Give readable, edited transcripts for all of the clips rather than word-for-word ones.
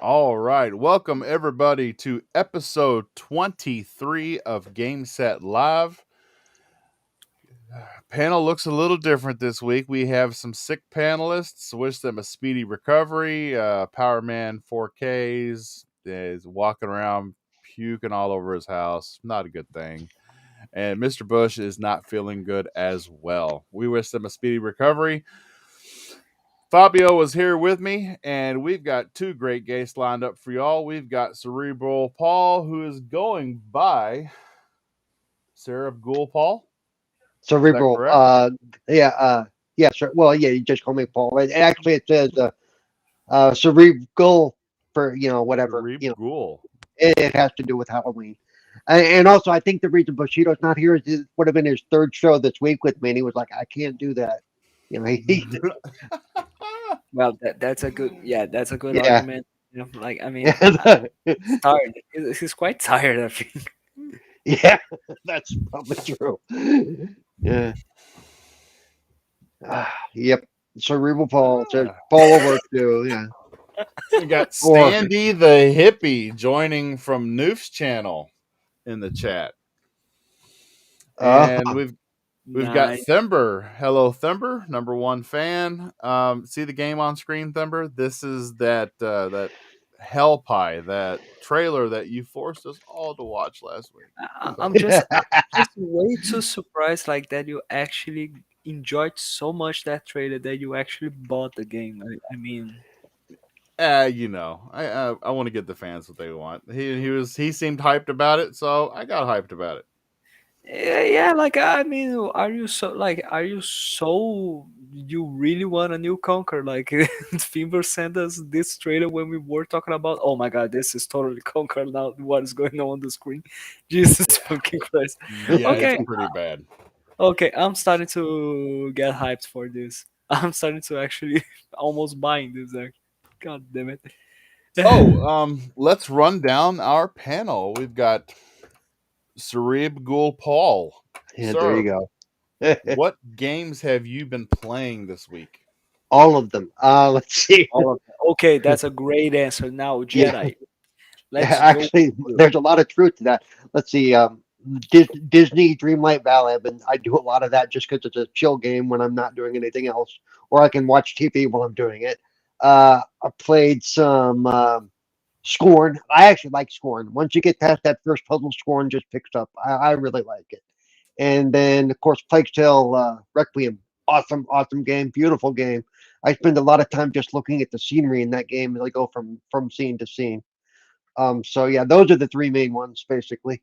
All right. Welcome, everybody, to episode 23 of Game Set Live. Panel looks a little different this week. We have some sick panelists. Wish them a speedy recovery. Power Man 4Ks is walking around puking all over his house. Not a good thing. And Mr. Bush is not feeling good as well. We wish them a speedy recovery. Fabio was here with me, and we've got two great guests lined up for y'all. We've got Cerebral Paul, who is going by Cerebral Paul. Cerebral. Yeah. Sure. Well, yeah. You just call me Paul. Actually, it says cerebral for whatever. Cerebral. It has to do with Halloween. And also, I think the reason Bushido's not here is it would have been his third show this week with me, and he was like, "I can't do that." Well, that's a good Yeah. argument. He's tired. He's quite tired, I think. Yeah, that's probably true. Yeah. Yep. Cerebral Paul. Says Paul will work too. Yeah. We got Standy the hippie joining from Noof's channel in the chat, and we've got Thember. Hello, Thember, number one fan. See the game on screen, Thember. This is that Hell Pie, that trailer that you forced us all to watch last week. I'm just way too surprised like that you actually enjoyed so much that trailer that you actually bought the game. I want to get the fans what they want. He seemed hyped about it, so I got hyped about it. Yeah, are you so you really want a new Conquer? Like Fimber sent us this trailer when we were talking about, oh my god, this is totally Conquer now. What is going on the screen? Jesus fucking Christ. Yeah, Okay, it's pretty bad. okay, I'm starting to get hyped for this. I'm starting to actually almost buying this. God damn it. Let's run down our panel. We've got Cerebral Paul. Yeah, Sir, there you go. what games have you been playing this week? All of them. Let's see. All of them. Okay, that's a great answer. Now, Jedi. Let's Actually, go. there's a lot of truth to that. Let's see. Disney Dreamlight Valley. I do a lot of that just because it's a chill game when I'm not doing anything else, or I can watch TV while I'm doing it. I played some Scorn. I actually like Scorn. Once you get past that first puzzle, Scorn just picks up. I really like it. And then, of course, Plague Tale Requiem. Awesome, awesome game. Beautiful game. I spend a lot of time just looking at the scenery in that game as I go from scene to scene. So yeah, those are the three main ones basically,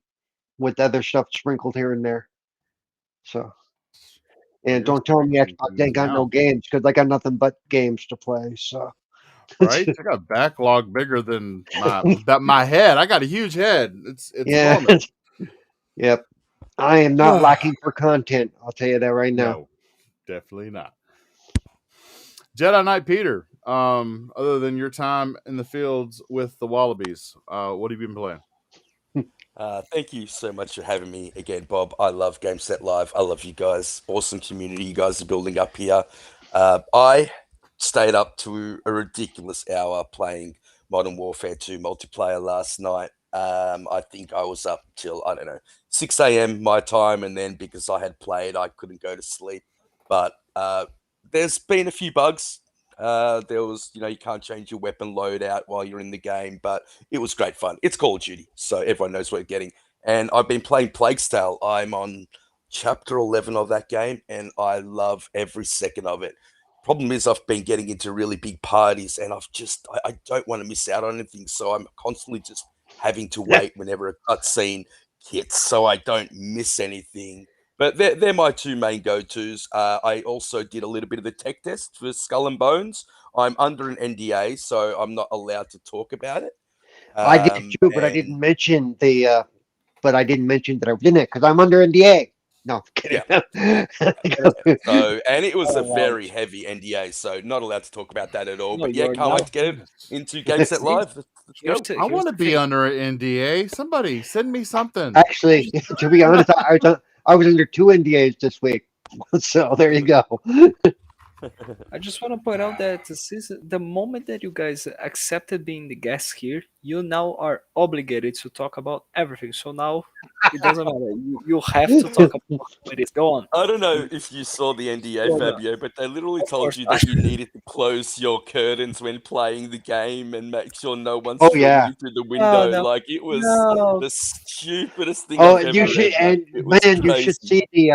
with other stuff sprinkled here and there. So, and don't tell me Xbox ain't got no games because I got nothing but games to play. So, right, I got a backlog bigger than my head. I got a huge head. It's yeah, enormous. Yep. I am not lacking for content. I'll tell you that right now. No, definitely not. Jedi Knight Peter. Other than your time in the fields with the Wallabies, what have you been playing? Thank you so much for having me again, Bob. I love Game Set Live. I love you guys. Awesome community you guys are building up here. I stayed up to a ridiculous hour playing Modern Warfare 2 multiplayer last night. I think I was up till, I don't know, 6 a.m. my time, and then because I had played, I couldn't go to sleep. But there's been a few bugs. There was, you can't change your weapon loadout while you're in the game, but it was great fun. It's Call of Duty, so everyone knows what you're getting. And I've been playing Plague's Tale. I'm on chapter 11 of that game, and I love every second of it. Problem is, I've been getting into really big parties, and I don't want to miss out on anything, so I'm constantly just having to wait whenever a cutscene hits, so I don't miss anything. But they're my two main go-tos. I also did a little bit of the tech test for Skull and Bones. I'm under an NDA, so I'm not allowed to talk about it. I did too, but I didn't mention the. But I didn't mention that I was in it because I'm under NDA. No, kidding. Yeah. And it was a very heavy NDA, so not allowed to talk about that at all. No, but yeah, you're can't wait not. to get it into Game Set Live. I want to be under an NDA. Somebody send me something. Actually, to be honest, I was under two NDAs this week, so there you go. I just want to point out that the moment that you guys accepted being the guest here, you now are obligated to talk about everything. So now it doesn't matter. You have to talk about what it is. Go on. I don't know if you saw the NDA, Go on. Fabio, but they literally Of told course you not. that you needed to close your curtains when playing the game and make sure no one's Oh yeah. streaming through the No, window. no, Like, it was no. the stupidest thing Oh, I've and you ever No, should, read, mate. and It was man, you should crazy. see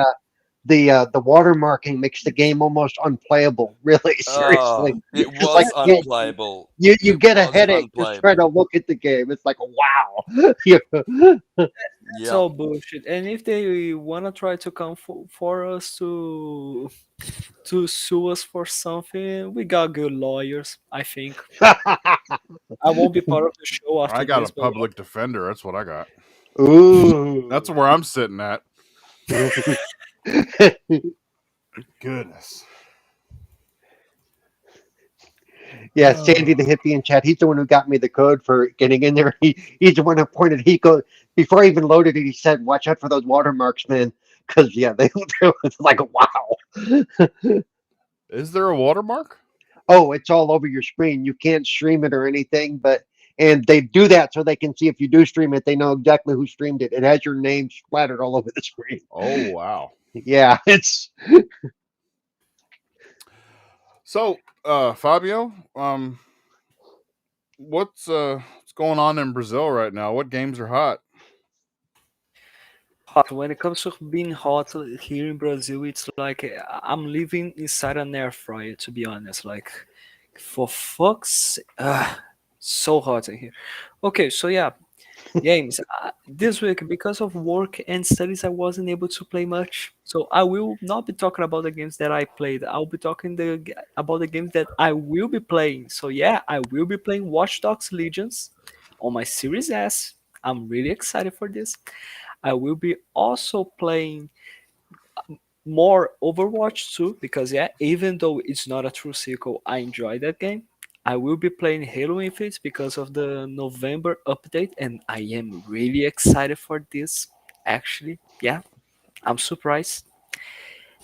the watermarking makes the game almost unplayable. Really, seriously, It it's like was Yes, yeah, unplayable. you It get a was headache just trying to unplayable. look at the game. It's like wow. Yeah. that's Yeah. all bullshit. And if they wanna try to come for us to sue us for something, we got good lawyers. I think I won't be part of the show I after got a this, but public defender. That's what I got. That's Ooh. where I'm sitting at. Goodness. Yeah, Sandy the hippie in chat. He's the one who got me the code for getting in there. He's the one who pointed. He go before I even loaded it. He said, "Watch out for those watermarks, man." Because yeah, they it's like wow. Is there a watermark? Oh, it's all over your screen. You can't stream it or anything, but and they do that so they can see if you do stream it, they know exactly who streamed it. It has your name splattered all over the screen. Oh wow. Yeah, it's So, Fabio, what's going on in Brazil right now? What games are hot? hot. When it comes to being hot here in Brazil, it's like I'm living inside an air fryer. To be honest, like for fuck's, so hot in here. Okay, so yeah, games. This week, because of work and studies, I wasn't able to play much. So I will not be talking about the games that I played. I'll be talking about the games that I will be playing. So yeah, I will be playing Watch Dogs Legions on my Series S. I'm really excited for this. I will be also playing more Overwatch 2 because yeah, even though it's not a true sequel, I enjoy that game. I will be playing Halo Infinite because of the November update, and I am really excited for this. Actually, yeah, I'm surprised.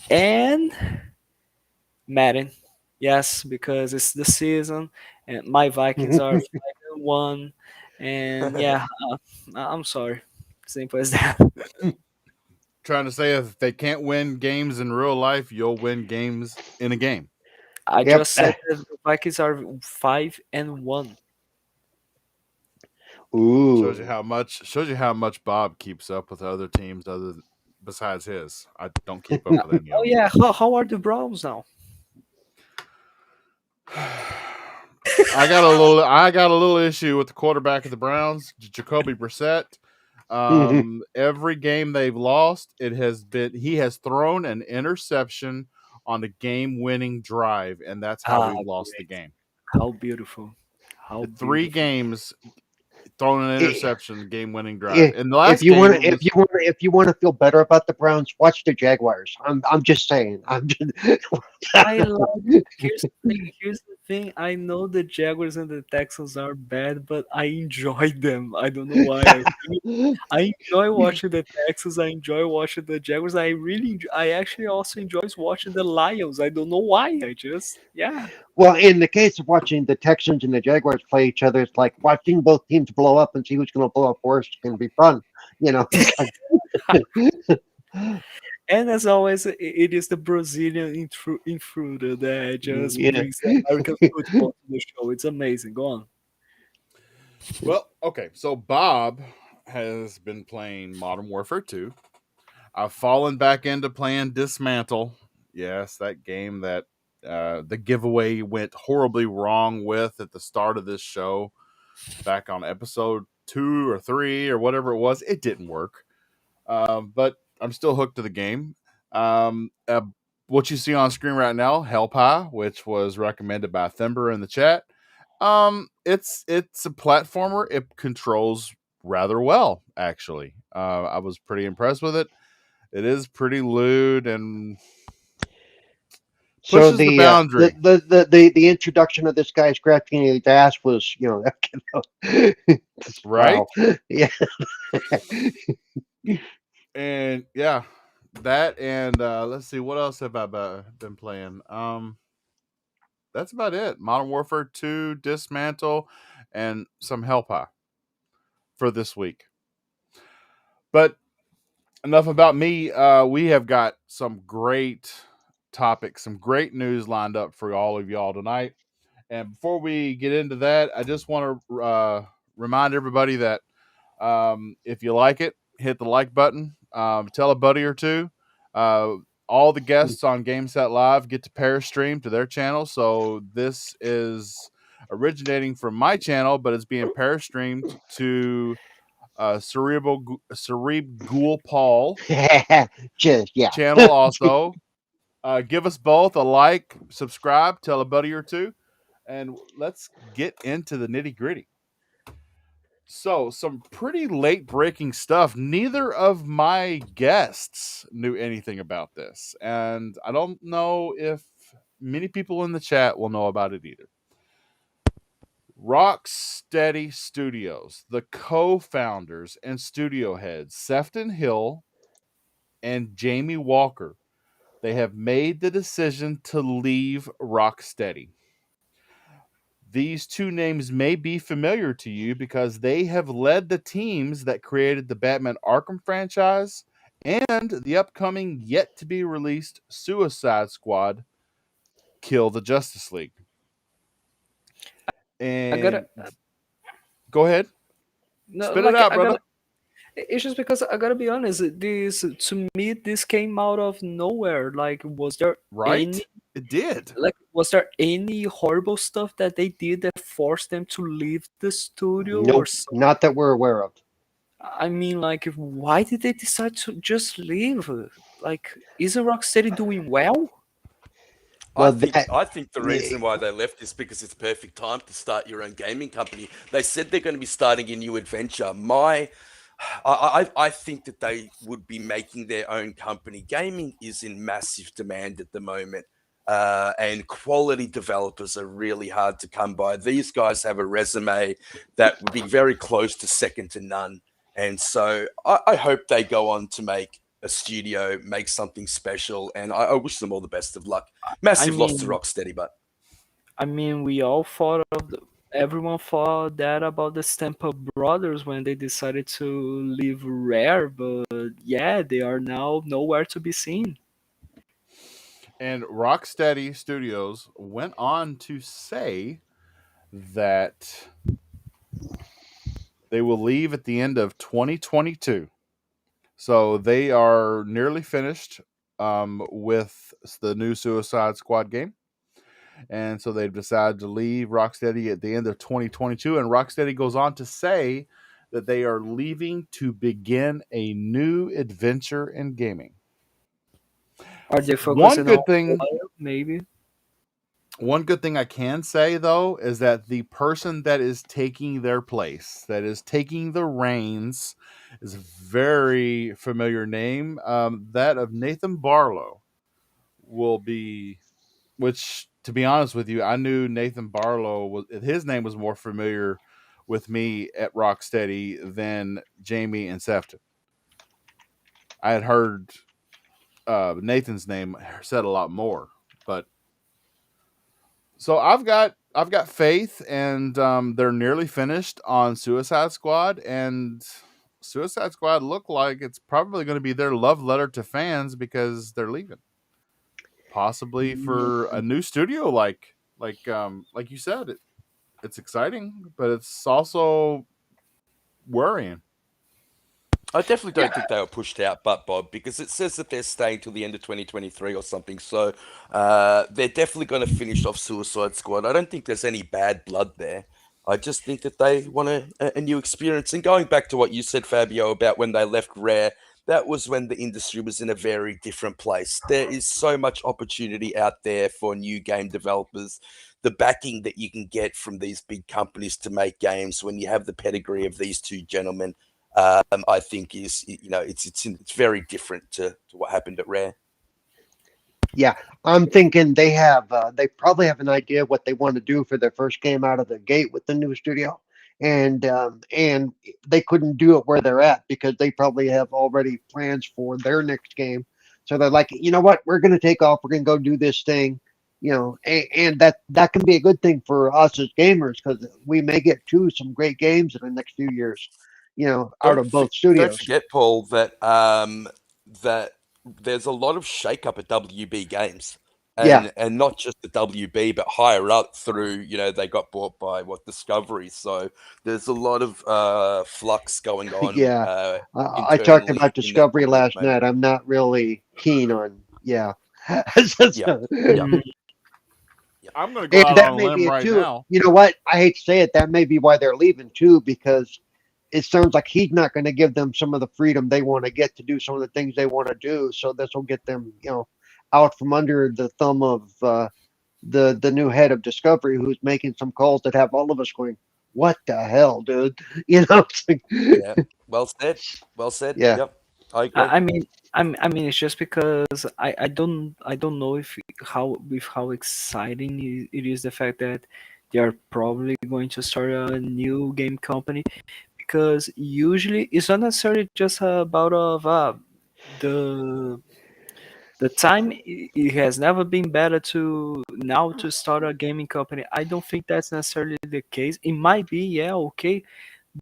And Madden, yes, because it's the season, and my Vikings are 5-1, and yeah, I'm sorry, simple as that. Trying to say if they can't win games in real life, you'll win games in a game. I yep. just said that the Vikings are 5-1. Ooh. Shows you how much Bob keeps up with other teams besides his. I don't keep up with any Oh of yeah, how are the Browns now? them. I got a little issue with the quarterback of the Browns, Jacoby Brissett. Every game they've lost, he has thrown an interception on a game-winning drive, and that's how Ah, we've lost the great. game. How beautiful. How Three beautiful. games thrown an I- interception, game-winning drive. i- In the last game, it was if you want to feel better about the Browns, watch the Jaguars. I'm just saying. I'm just I love here's the thing. I know the Jaguars and the Texans are bad, but I enjoy them. I don't know why. I enjoy watching the Texans. I enjoy watching the Jaguars. I actually also enjoy watching the Lions. I don't know why. I just yeah. well, in the case of watching the Texans and the Jaguars play each other, it's like watching both teams blow up and see who's going to blow up first can be fun. You know, it's like And as always, it is the Brazilian intruder that just yeah. brings the American football to the show. It's amazing. Go on. well, okay. So Bob has been playing Modern Warfare 2. I've fallen back into playing Dismantle. Yes, that game that the giveaway went horribly wrong with at the start of this show back on episode 2 or 3 or whatever it was. It didn't work. But I'm still hooked to the game. Um, uh, what you see on screen right now, Hell Pie, which was recommended by Thember in the chat. It's a platformer. It controls rather well, actually. I was pretty impressed with it. It is pretty lewd and So pushes the boundary, the introduction of this guy scratching his ass was right? wow. Yeah. And yeah, that and let's see, what else have I been playing? that's about it. Modern Warfare 2, Dismantle, and some Hellpie for this week. But enough about me. We have got some great topics, some great news lined up for all of y'all tonight. And before we get into that, I just want to remind everybody that if you like it, hit the like button. Tell a buddy or two. Uh, all the guests on Game Set Live get to pair stream to their channel. So this is originating from my channel, but it's being pair streamed to Cerebral Paul Just yeah. channel also. Give us both a like, subscribe, tell a buddy or two, and let's get into the nitty gritty. So, some pretty late breaking stuff. Neither of my guests knew anything about this, and I don't know if many people in the chat will know about it either. Rocksteady Studios, the co founders and studio heads, Sefton Hill and Jamie Walker, they have made the decision to leave Rocksteady. These two names may be familiar to you because they have led the teams that created the Batman Arkham franchise and the upcoming yet to be released Suicide Squad Kill the Justice League. I gotta And go ahead. no, Spit it like out, I brother. gotta. It's just because I gotta be honest. This to me, this came out of nowhere. Like, was there Right? any It did. was there any horrible stuff that they did that forced them to leave the studio or Nope, something? not that we're aware of. I mean, like, why did they decide to just leave? Like, isn't Rocksteady doing well? Well, that I think the reason why they left is because it's perfect time to start your own gaming company. They said they're going to be starting a new adventure. I think that they would be making their own company. Gaming is in massive demand at the moment, and quality developers are really hard to come by. These guys have a resume that would be very close to second to none, and so I hope they go on to make a studio, make something special, and I wish them all the best of luck. I Massive loss to mean, Rocksteady, but we all thought everyone thought that about the Stampa brothers when they decided to leave Rare, but yeah, they are now nowhere to be seen. And Rocksteady Studios went on to say that they will leave at the end of 2022. So they are nearly finished with the new Suicide Squad game. And so they've decided to leave Rocksteady at the end of 2022. And Rocksteady goes on to say that they are leaving to begin a new adventure in gaming. Are they One focusing on good thing horror, maybe? One good thing I can say though is that the person that is taking their place, that is taking the reins, is a very familiar name. That of Nathan Barlow will be, which to be honest with you, I knew Nathan Barlow was his name was more familiar with me at Rocksteady than Jamie and Sefton. I had heard Nathan's name said a lot more, but so I've got faith, and they're nearly finished on Suicide Squad, and Suicide Squad look like it's probably going to be their love letter to fans because they're leaving, possibly for a new studio. Like you said, it's exciting, but it's also worrying. I definitely yeah, don't think they were pushed out, but Bob, because it says that they're staying till the end of 2023 or something. So they're definitely going to finish off Suicide Squad. I don't think there's any bad blood there. I just think that they want a new experience. And going back to what you said, Fabio, about when they left Rare, that was when the industry was in a very different place. There is so much opportunity out there for new game developers. The backing that you can get from these big companies to make games when you have the pedigree of these two gentlemen, I think is it's very different to what happened at Rare. yeah. I'm thinking they probably have an idea of what they want to do for their first game out of the gate with the new studio, and they couldn't do it where they're at because they probably have already plans for their next game. So they're like, you know what, we're going to take off. We're going to go do this thing. and that can be a good thing for us as gamers because we may get to some great games in the next few years, out Don't of both don't studios. forget, Paul, that there's a lot of shake-up at WB Games, Yeah, and not just the WB, but higher up through, they got bought by Discovery. So there's a lot of flux going on yeah. I talked internally about in that Discovery company at last the moment. night. I'm not really keen on, yeah. Yeah, So, yeah, Mm, yeah, I'm going to go and out that on a may be limb it right too. now. You know what? I hate to say it. That may be why they're leaving too, because it sounds like he's not going to give them some of the freedom they want to get to do some of the things they want to do. So this will get them, out from under the thumb of the new head of Discovery, who's making some calls that have all of us going, "What the hell, dude?" It's like, yeah. Well said. Well said. yeah. Yep, I agree. I mean, it's just because I don't know if how exciting it is the fact that they are probably going to start a new game company, because usually it's not necessarily just about the the time. It has never been better to now to start a gaming company. I don't think that's necessarily the case. It might be, yeah, okay,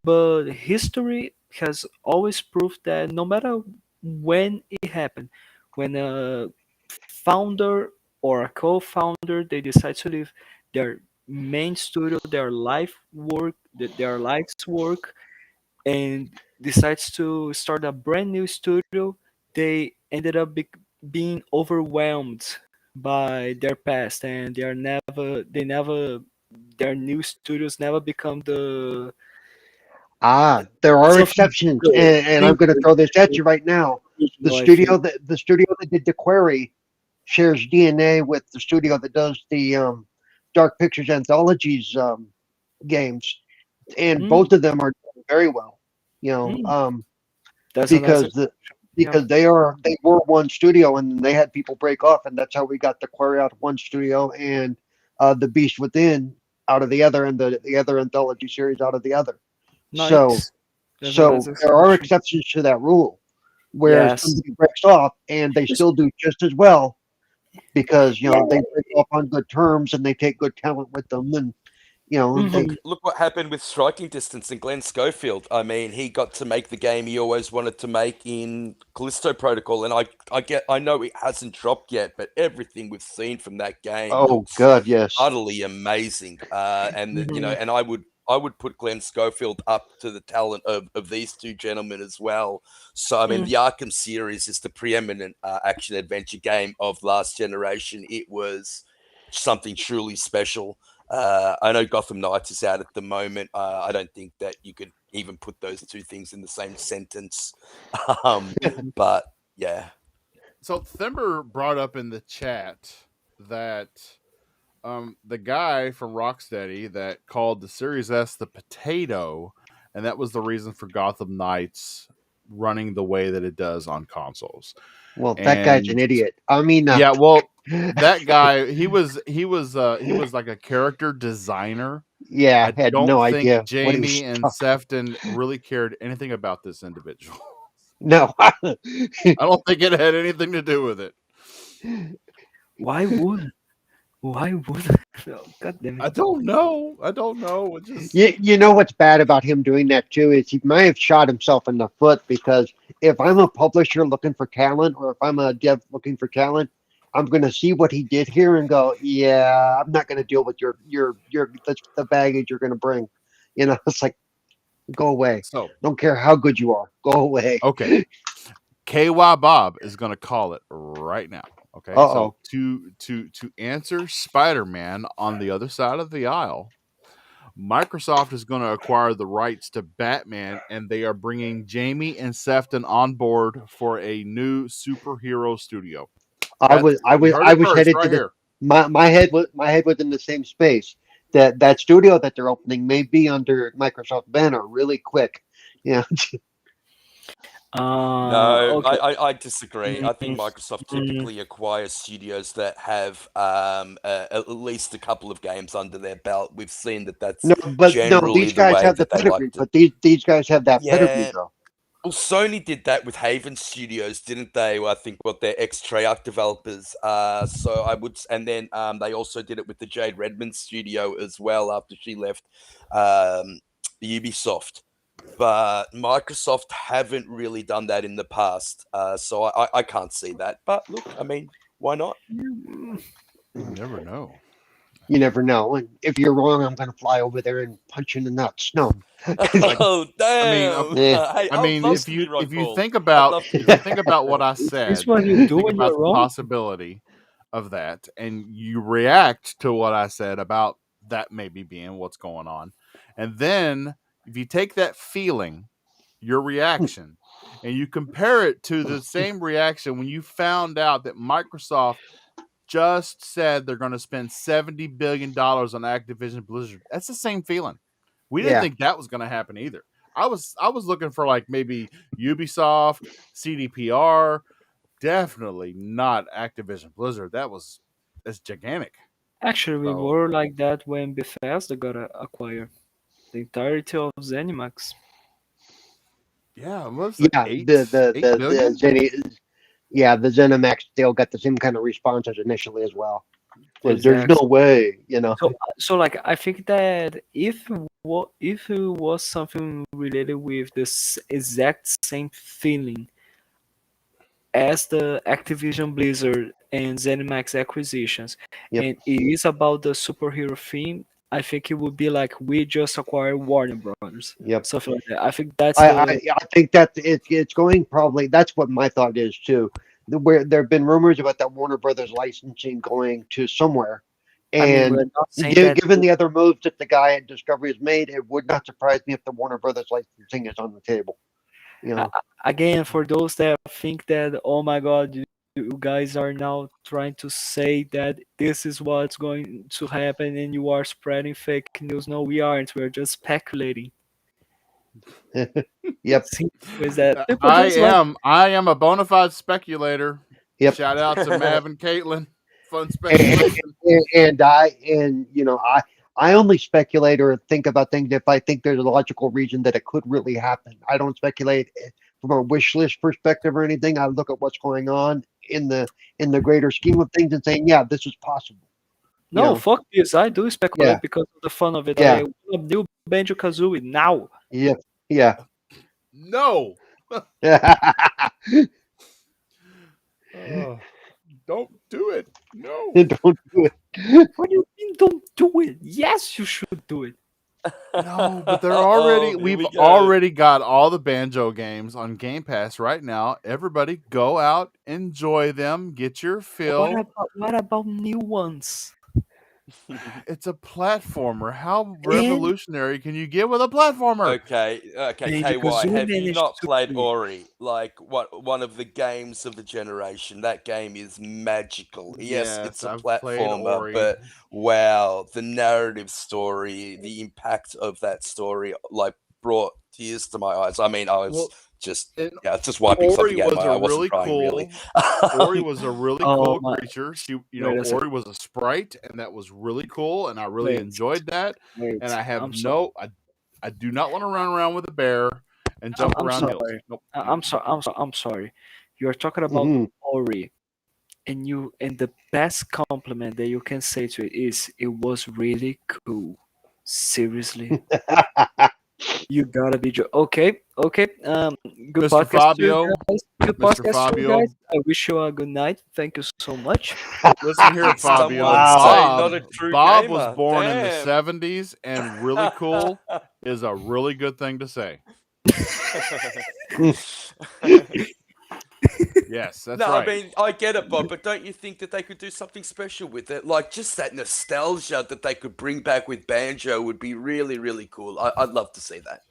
but history has always proved that no matter when it happened, when a founder or a co-founder they decide to leave their main studio, their life work, their life's work, and decides to start a brand new studio, they ended up being overwhelmed by their past, and they never their new studios never become the There are something exceptions, bigger, and I'm bigger going to throw this at than you right now. The original, I studio think. that the studio that did the Query shares DNA with the studio that does the Dark Pictures Anthologies games, and Mm, both of them are doing very well. You know, mm, um, that's a nice. because the Yeah. because they were one studio and they had people break off, and that's how we got the Query out of one studio and the Beast Within out of the other, and the other anthology series out of the other. So Nice. That's a nice so there are explanation. exceptions to that rule, where Yes. somebody breaks off and they It's, still do just as well because yeah. they break off on good terms and they take good talent with them, and they Mhm. Look what happened with Striking Distance and Glenn Schofield. I mean, he got to make the game he always wanted to make in Callisto Protocol, and I know it hasn't dropped yet, but everything we've seen from that game oh looks god, yes. utterly amazing. Mhm. And I would put Glenn Schofield up to the talent of these two gentlemen as well. So I mean, Mm. the Arkham series is the preeminent action adventure game of last generation. It was something truly special. I know Gotham Knights is out at the moment. I don't think that you could even put those two things in the same sentence. Um, but yeah, So Thimber brought up in the chat that the guy from Rocksteady that called the Series S the potato, and that was the reason for Gotham Knights running the way that it does on consoles. Well, that guy's an And idiot. I mean, yeah, well, that guy he was like a character designer. yeah, I had don't no think idea what he was Jamie and talking. Sefton really cared anything about this individual. No, I don't think it had anything to do with it. Why would? Why would? Oh, God damn it. I don't know. I don't know. It just you know what's bad about him doing that too is he may have shot himself in the foot because if I'm a publisher looking for talent or if I'm a dev looking for talent, I'm going to see what he did here and go, yeah, I'm not going to deal with your the baggage you're going to bring. It's like go away. so Don't care how good you are. Go away. okay. KY Bob is going to call it right now. Okay, Uh so oh. to answer Spider-Man on the other side of the aisle, Microsoft is going to acquire the rights to Batman, and they are bringing Jamie and Sefton on board for a new superhero studio. I That's was I you was heard I it was first, headed to right the here. my head was in the same space. That studio that they're opening may be under Microsoft banner really quick. Yeah. no, Okay. I disagree. I think Mm, Microsoft mm. typically acquires studios that have at least a couple of games under their belt. We've seen that that's No, but no, generally these the guys way have the that they like pedigree. to. But these guys have that pedigree Yeah, though. Well, Sony did that with Haven Studios, didn't they? Well, I think what they're ex-Treyarch developers. So I would, and then they also did it with the Jade Redmond studio as well after she left um, Ubisoft. But Microsoft haven't really done that in the past, so I can't see that. But look, I mean, why not? Mm, You never know. You never know. And if you're wrong, I'm going to fly over there and punch you in the nuts. No. Like, Oh I mean, damn! Eh. Hey, I I'd mean, love if to be you wrong, if you Paul. think I'd about love to be wrong. what I is this said, what and you you do think when about you're the wrong? possibility of that, and you react to what I said about that maybe being what's going on, and then if you take that feeling, your reaction, and you compare it to the same reaction when you found out that Microsoft just said they're going to spend $70 billion on Activision Blizzard. That's the same feeling. We didn't Yeah. think that was going to happen either. I was looking for like maybe Ubisoft, CDPR, definitely not Activision Blizzard. That's gigantic. Actually, we So were like that when Bethesda got acquired the entirety of ZeniMax. yeah, it was like Yeah. eight The billion. the ZeniMax still got the same kind of responses initially as well. Was there's no Exactly. way, you know. So like I think that if it was something related with this exact same feeling as the Activision Blizzard and ZeniMax acquisitions, Yep. and it is about the superhero theme, I think it would be like we just acquired Warner Brothers, Yep. something like that. I think that's I, the I I think that it's going probably that's what my thought is too. Where there have been rumors about that Warner Brothers licensing going to somewhere, I mean, and we're not saying that. given the other moves that the guy at Discovery has made, it would not surprise me if the Warner Brothers licensing is on the table. You uh, know, Again, for those that think that, oh my God, you guys are now trying to say that this is what's going to happen and you are spreading fake news. No, we aren't. We're just speculating. yep, See, is that people I just like, am I am a bona fide speculator. yep. Shout out to Mav and Caitlin. Fun And, speculation. and I only speculate or think about things if I think there's a logical reason that it could really happen. I don't speculate from a wish list perspective or anything. I look at what's going on in the greater scheme of things and saying, yeah, this is possible. You no, know, fuck this. I do yeah, speculate because of the fun of it. yeah, I want a new Banjo Kazooie now. yeah, yeah. No. Oh, don't do it. No. Don't do it. What do you mean don't do it? Yes, you should do it. No, but they're Uh-oh, already here we've we go. already got all the Banjo games on Game Pass right now. Everybody go out, enjoy them, get your fill. What about new ones? It's a platformer. How And revolutionary can you get with a platformer? Okay, Banjo KY, Kazooie have you managed not to played be. Ori? Like what one of the games of the generation. That game is magical. Yes, Yes, it's a I've played platformer, Ori. but wow, the narrative story, the impact of that story like brought tears to my eyes. I mean, I was Well, and just wiping Ori something out of my was a eye. I wasn't really crying really. cool. Ori was a really Oh cool my! creature. Wait a second. Ori was a sprite, and that was really cool, and I really Wait, enjoyed that. And wait. I have I'm sorry. I do not want to run around with a bear and jump I'm around hills. sorry. Nope. I'm sorry. I'm sorry. You are talking about Mhm. Ori, and the best compliment that you can say to it is it was really cool. Seriously, you gotta be okay. Okay. Good Mr. podcast to you Fabio, guys. Good Mr. podcast to you guys. Fabio, I wish you a good night. Thank you so much. listen here, Did Fabio. someone Wow. say not a Bob true Bob was gamer? born in the Damn. 70s, and really cool is a really good thing to say. Yes, that's No, I right. mean, I get it, Bob, but don't you think that they could do something special with it? Like, just that nostalgia that they could bring back with Banjo would be really, really cool. I'd love to see that.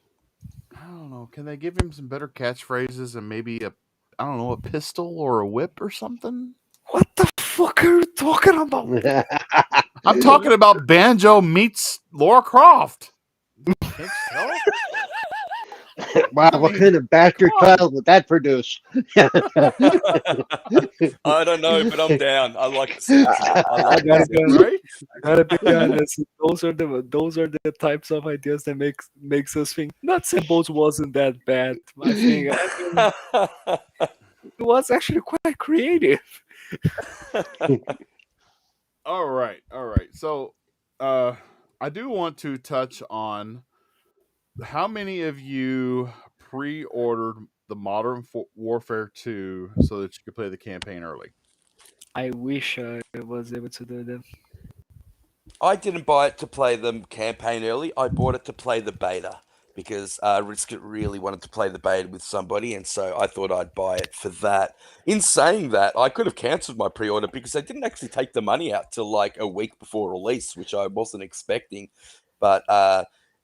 I don't know. Can they give him some better catchphrases and maybe I don't know, a pistol or a whip or something? What the fuck are you talking about? I'm talking about Banjo meets Laura Croft. Think so? Wow, I what mean, kind of come bastard on. child would that produce? I don't know, but I'm down. I like the sounds. I I like the gotta be sounds. Right? I gotta be honest. Those are the types of ideas that makes us think nuts and bolts wasn't that bad. I mean it was actually quite creative. All right. All right. So, uh, I do want to touch on how many of you pre-ordered the Warfare 2 so that you could play the campaign early? I wish I was able to do that. I didn't buy it to play the campaign early. I bought it to play the beta because Risket really wanted to play the beta with somebody, and so I thought I'd buy it for that. In saying that, I could have cancelled my pre-order because they didn't actually take the money out till like a week before release, which I wasn't expecting. But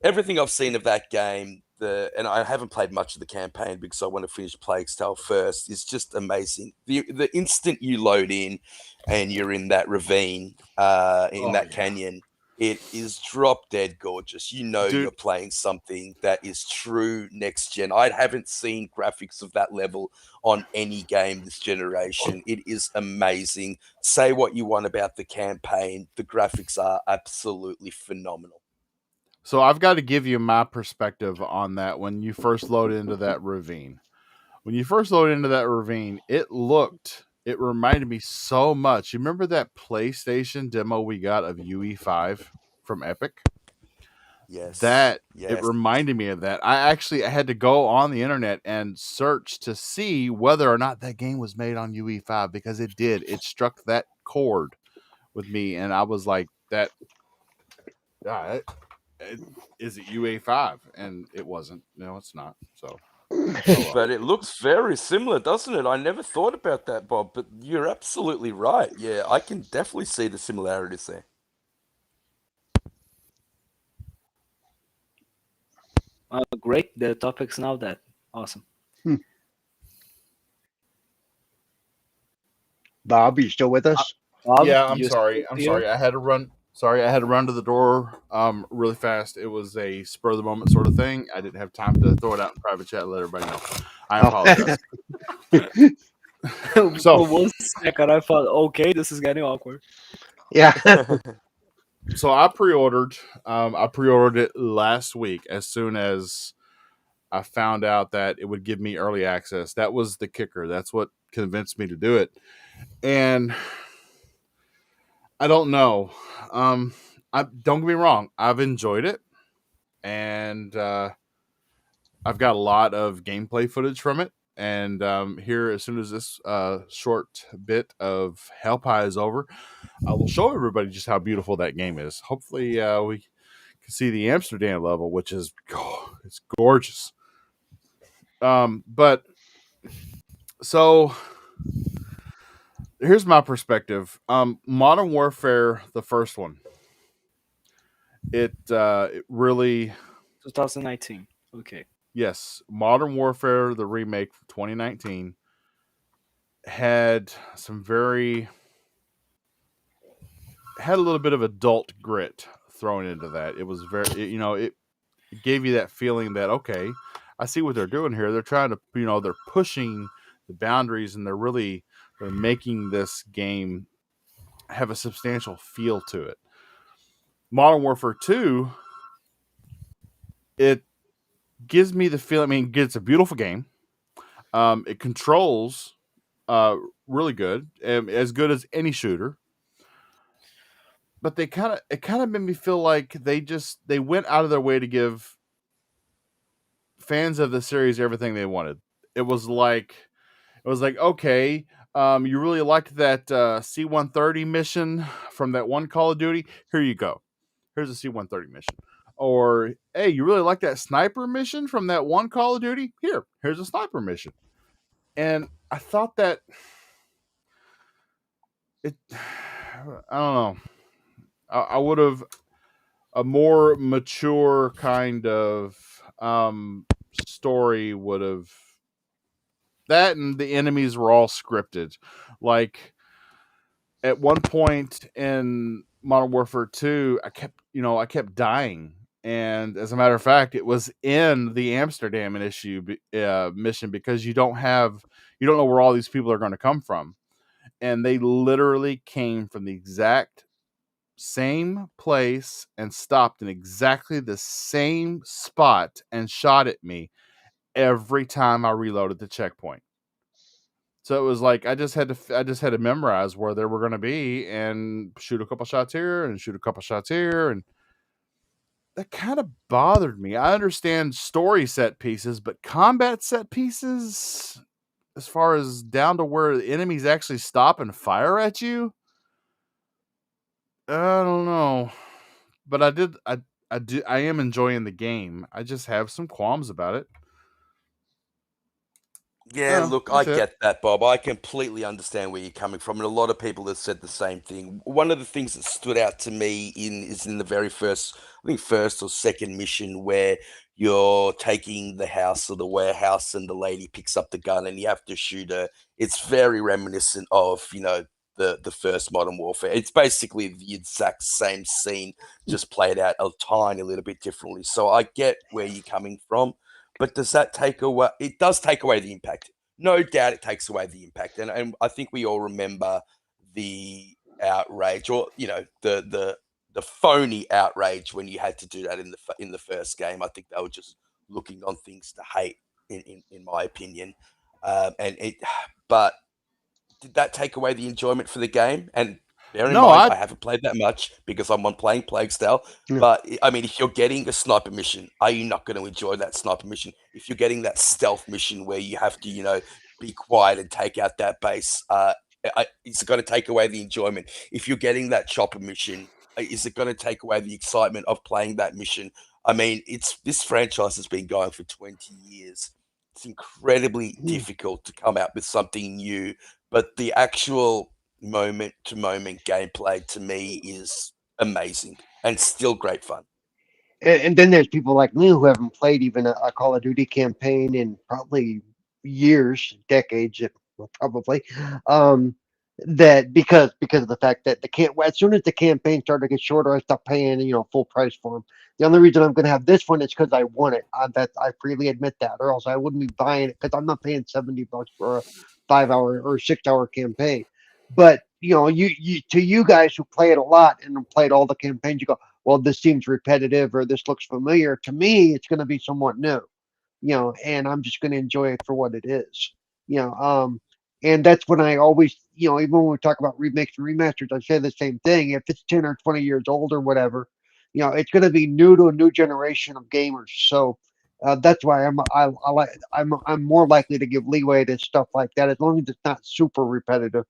everything I've seen of that game, and I haven't played much of the campaign because I want to finish Plague's Tale first, is just amazing. The instant you load in and you're in that ravine, in Oh that yeah, canyon, it is drop dead gorgeous. You know dude. you're playing something that is true next gen. I haven't seen graphics of that level on any game this generation. It is amazing. Say what you want about the campaign, the graphics are absolutely phenomenal. So I've got to give you my perspective on that. When you first load into that ravine, it reminded me so much. You remember that PlayStation demo we got of UE5 from Epic? Yes, That it yes. reminded me of that. I had to go on the internet and search to see whether or not that game was made on UE5 because it did. It struck that chord with me, and I was like, "That, yeah, is it UA5?" And it wasn't. No, it's not. So, oh well. But it looks very similar, doesn't it? I never thought about that, Bob, but you're absolutely right. Yeah, I can definitely see the similarities there. Great. The topic's now that. Awesome. Bob, you still with us? Bob, Yeah, I'm you sorry. still I'm here? sorry. I had to run. Sorry, I had to run to the door really fast. It was a spur of the moment sort of thing. I didn't have time to throw it out in private chat and let everybody know. I Oh. apologize. For So, 1 second, I thought, okay, this is getting awkward. Yeah. so I pre-ordered. I pre-ordered it last week as soon as I found out that it would give me early access. That was the kicker. That's what convinced me to do it. And I don't know. I don't get me wrong. I've enjoyed it, and I've got a lot of gameplay footage from it. And here, as soon as this short bit of Hell Pie is over, I will show everybody just how beautiful that game is. Hopefully, we can see the Amsterdam level, which is it's gorgeous. But so here's my perspective. Modern Warfare, the first one, it really 2019. Okay. yes, Modern Warfare, the remake from 2019, had some very had a little bit of adult grit thrown into that. It was it gave you that feeling that okay, I see what they're doing here. They're trying to they're pushing the boundaries and they're making this game have a substantial feel to it. Modern Warfare 2, it gives me the feeling. I mean, it's a beautiful game. It controls uh, really good, as good as any shooter. But it kind of made me feel like they went out of their way to give fans of the series everything they wanted. It was like okay, you really liked that C-130 mission from that one Call of Duty. Here you go. Here's a C-130 mission. Or hey, you really like that sniper mission from that one Call of Duty? Here's a sniper mission. And I thought that it. I don't know. I would have a more mature kind of story would have that, and the enemies were all scripted. Like at one point in Modern Warfare 2, I kept dying And as a matter of fact, it was in the Amsterdam mission because you don't know where all these people are going to come from, and they literally came from the exact same place and stopped in exactly the same spot and shot at me every time I reloaded the checkpoint. So it was like I just had to memorize where they were going to be and shoot a couple shots here and shoot a couple shots here, and that kind of bothered me. I understand story set pieces, but combat set pieces, as far as down to where the enemies actually stop and fire at you, I don't know. But I am enjoying the game. I just have some qualms about it. Yeah, Oh, look, I that's it. get that, Bob. I completely understand where you're coming from, and a lot of people have said the same thing. One of the things that stood out to me is in the very first, I think first or second mission where you're taking the house or the warehouse, and the lady picks up the gun, and you have to shoot her. It's very reminiscent of the first Modern Warfare. It's basically the exact same scene, just played out a tiny little bit differently. So I get where you're coming from. But does that take away? It does take away the impact. No doubt, it takes away the impact, and I think we all remember the outrage, or the phony outrage when you had to do that in the first game. I think they were just looking on things to hate, in my opinion, and it. But did that take away the enjoyment for the game? And bear in No, mind, I I haven't played that much because I'm on playing Plague Style. Yeah. But I mean, if you're getting a sniper mission, are you not going to enjoy that sniper mission? If you're getting that stealth mission where you have to, be quiet and take out that base, is it going to take away the enjoyment? If you're getting that chopper mission, is it going to take away the excitement of playing that mission? I mean, it's this franchise has been going for 20 years. It's incredibly difficult to come out with something new, but the actual moment to moment gameplay to me is amazing and still great fun. And then there's people like me who haven't played even a Call of Duty campaign in probably years, decades, well, probably. Um, that because of the fact that the can't as soon as the campaign started to get shorter, I stopped paying full price for them. The only reason I'm going to have this one is because I want it. That I freely admit that, or else I wouldn't be buying it because I'm not paying $70 for a 5 hour or 6 hour campaign. But you to you guys who play it a lot and played all the campaigns, you go, well, this seems repetitive or this looks familiar. To me, it's going to be somewhat new, and I'm just going to enjoy it for what it is, you know. And that's when I always, even when we talk about remakes and remasters, I say the same thing. If it's 10 or 20 years old or whatever, it's going to be new to a new generation of gamers. So that's why I'm more likely to give leeway to stuff like that as long as it's not super repetitive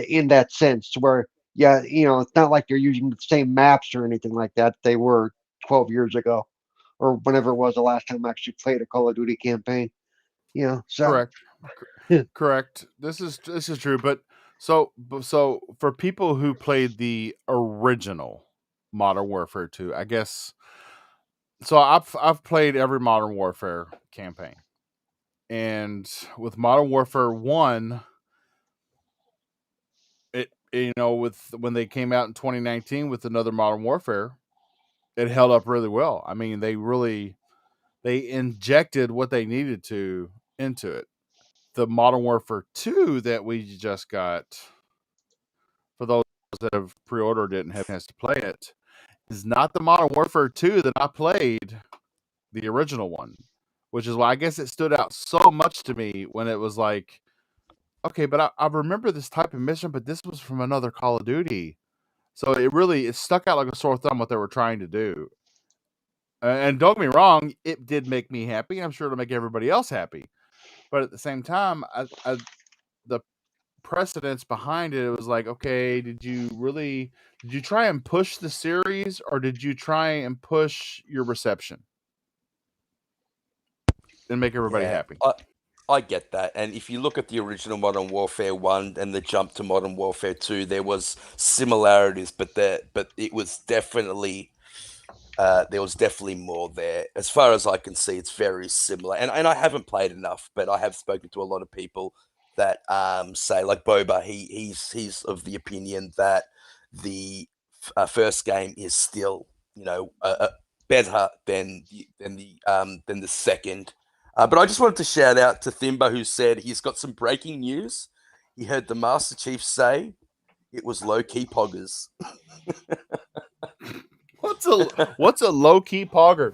in that sense, where yeah, it's not like they're using the same maps or anything like that they were 12 years ago or whenever it was the last time I actually played a Call of Duty campaign. So correct. Correct. This is true, but so for people who played the original Modern Warfare 2, I guess so I've played every Modern Warfare campaign. And with Modern Warfare 1, with when they came out in 2019 with another Modern Warfare, it held up really well. I mean, they injected what they needed to into it. The Modern Warfare 2 that we just got, for those that have pre-ordered it and have a chance to play it, is not the Modern Warfare 2 that I played, the original one, which is why I guess it stood out so much to me when it was like, okay, but I remember this type of mission, but this was from another Call of Duty. So it stuck out like a sore thumb what they were trying to do. And don't get me wrong, it did make me happy. I'm sure it'll make everybody else happy. But at the same time, the precedence behind it, it was like, okay, did you try and push the series, or did you try and push your reception and make everybody Yeah, happy? I get that. And if you look at the original Modern Warfare 1 and the jump to Modern Warfare 2, there was similarities, but it was definitely there was definitely more there. As far as I can see, it's very similar. And I haven't played enough, but I have spoken to a lot of people that say, like Boba, he's of the opinion that the first game is still, better than the second. But I just wanted to shout out to Thimba, who said he's got some breaking news. He heard the Master Chief say it was low key poggers. What's a low key pogger?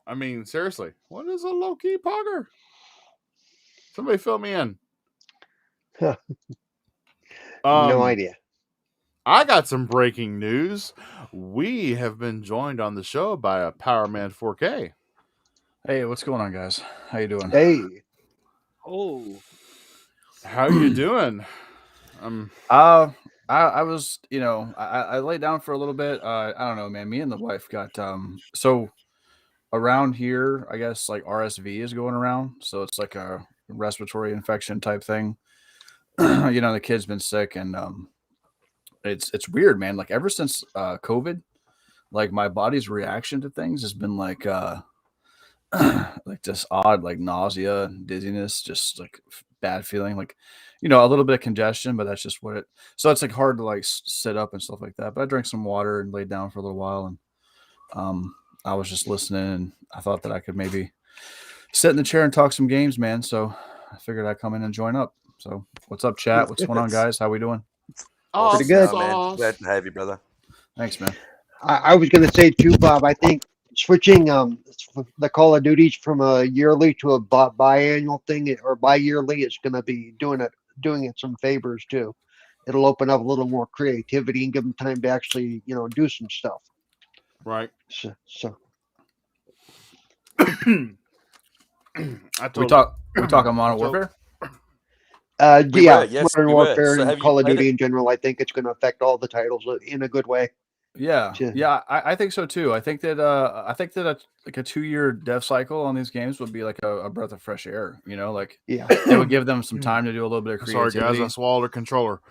I mean, seriously, what is a low key pogger? Somebody fill me in. No idea. I got some breaking news. We have been joined on the show by a Power Man 4K. Hey, what's going on, guys? How you doing? Hey, Oh, How you doing? I was, I laid down for a little bit. I don't know, man. Me and the wife got so around here, I guess like RSV is going around, so it's like a respiratory infection type thing. The kid's been sick, and it's weird, man. Like ever since COVID, like my body's reaction to things has been like like just odd, like nausea, dizziness, just like bad feeling, like a little bit of congestion, but that's just what it. So it's like hard to like sit up and stuff like that. But I drank some water and laid down for a little while, and I was just listening, and I thought that I could maybe sit in the chair and talk some games, man. So I figured I'd come in and join up. So what's up, chat? What's going on, guys? How we doing? Pretty good. Man. Glad to have you, brother. Thanks, man. I was going to say too, Bob. I think switching the Call of Duties from a yearly to a biannual thing or bi-yearly is going to be doing it some favors too. It'll open up a little more creativity and give them time to actually do some stuff. Right. So. We talk on Modern Warfare. Modern Warfare So and Call of Duty in general. I think it's going to affect all the titles in a good way. Yeah, I think so too. I think that like a 2-year dev cycle on these games would be like a breath of fresh air. Like it would give them some time to do a little bit of creativity. Sorry, guys, I swallowed a controller.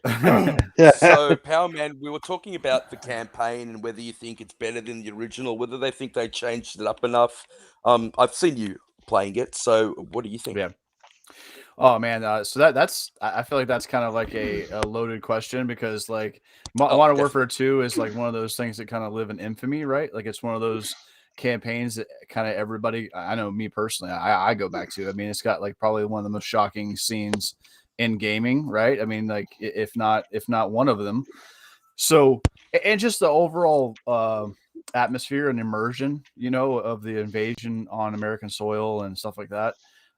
So, Power Man, we were talking about the campaign and whether you think it's better than the original, whether they think they changed it up enough. I've seen you playing it, so what do you think? Yeah. Oh man, so that's I feel like that's kind of like a loaded question because like Modern Warfare 2 is like one of those things that kind of live in infamy, right? Like it's one of those campaigns that kind of everybody, I know me personally, I go back to. I mean, it's got like probably one of the most shocking scenes in gaming, right? I mean, like if not one of them. So, and just the overall atmosphere and immersion, of the invasion on American soil and stuff like that.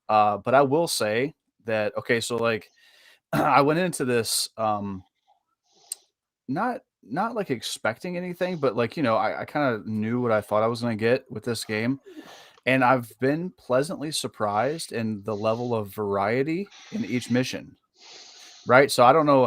But I will say that, okay, so like I went into this not like expecting anything, but like, I kind of knew what I thought I was going to get with this game. And I've been pleasantly surprised in the level of variety in each mission. Right. So I don't know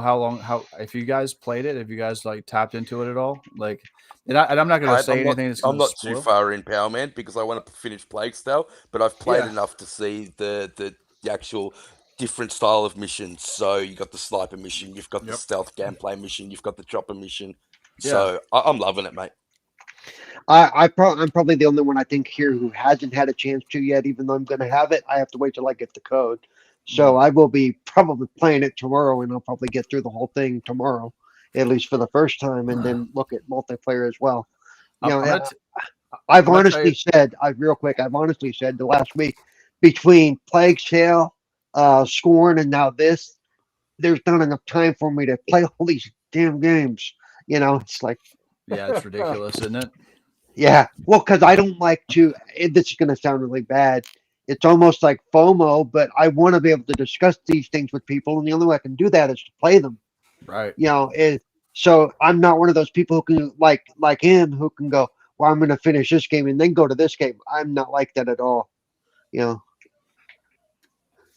if you guys played it, if you guys like tapped into it at all, like, and I'm not going to say anything. I'm not too far in Power Man because I want to finish Plague Tale, but I've played enough to see the actual different style of missions. So you got the sniper mission, you've got the stealth gameplay mission, you've got the chopper mission. So I'm loving it, mate. I'm probably the only one I think here who hasn't had a chance to yet. Even though I'm going to have it, I have to wait till I get the code. So I will be probably playing it tomorrow, and I'll probably get through the whole thing tomorrow, at least for the first time, and then look at multiplayer as well. I've honestly said the last week between Plague Tale, Scorn, and now this, there's not enough time for me to play all these damn games. It's like, it's ridiculous, isn't it? Yeah, well, because I don't like to. This is going to sound really bad. It's almost like FOMO, but I want to be able to discuss these things with people, and the only way I can do that is to play them. Right. So I'm not one of those people who can like him who can go, well, I'm going to finish this game and then go to this game. I'm not like that at all.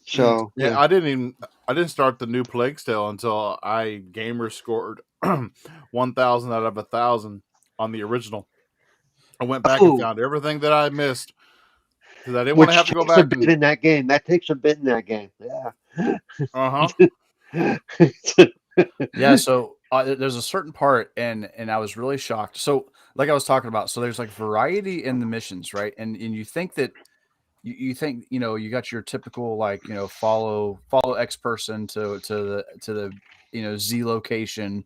So I didn't start the new Plague Tale until I gamer scored 1,000 out of 1,000 on the original. I went back and found everything that I missed because I didn't want to have to go back in that game. That takes a bit in that game. Yeah. So there's a certain part, and I was really shocked. So, like I was talking about, so there's like variety in the missions, right? And you think that you think you got your typical like follow X person to the Z location.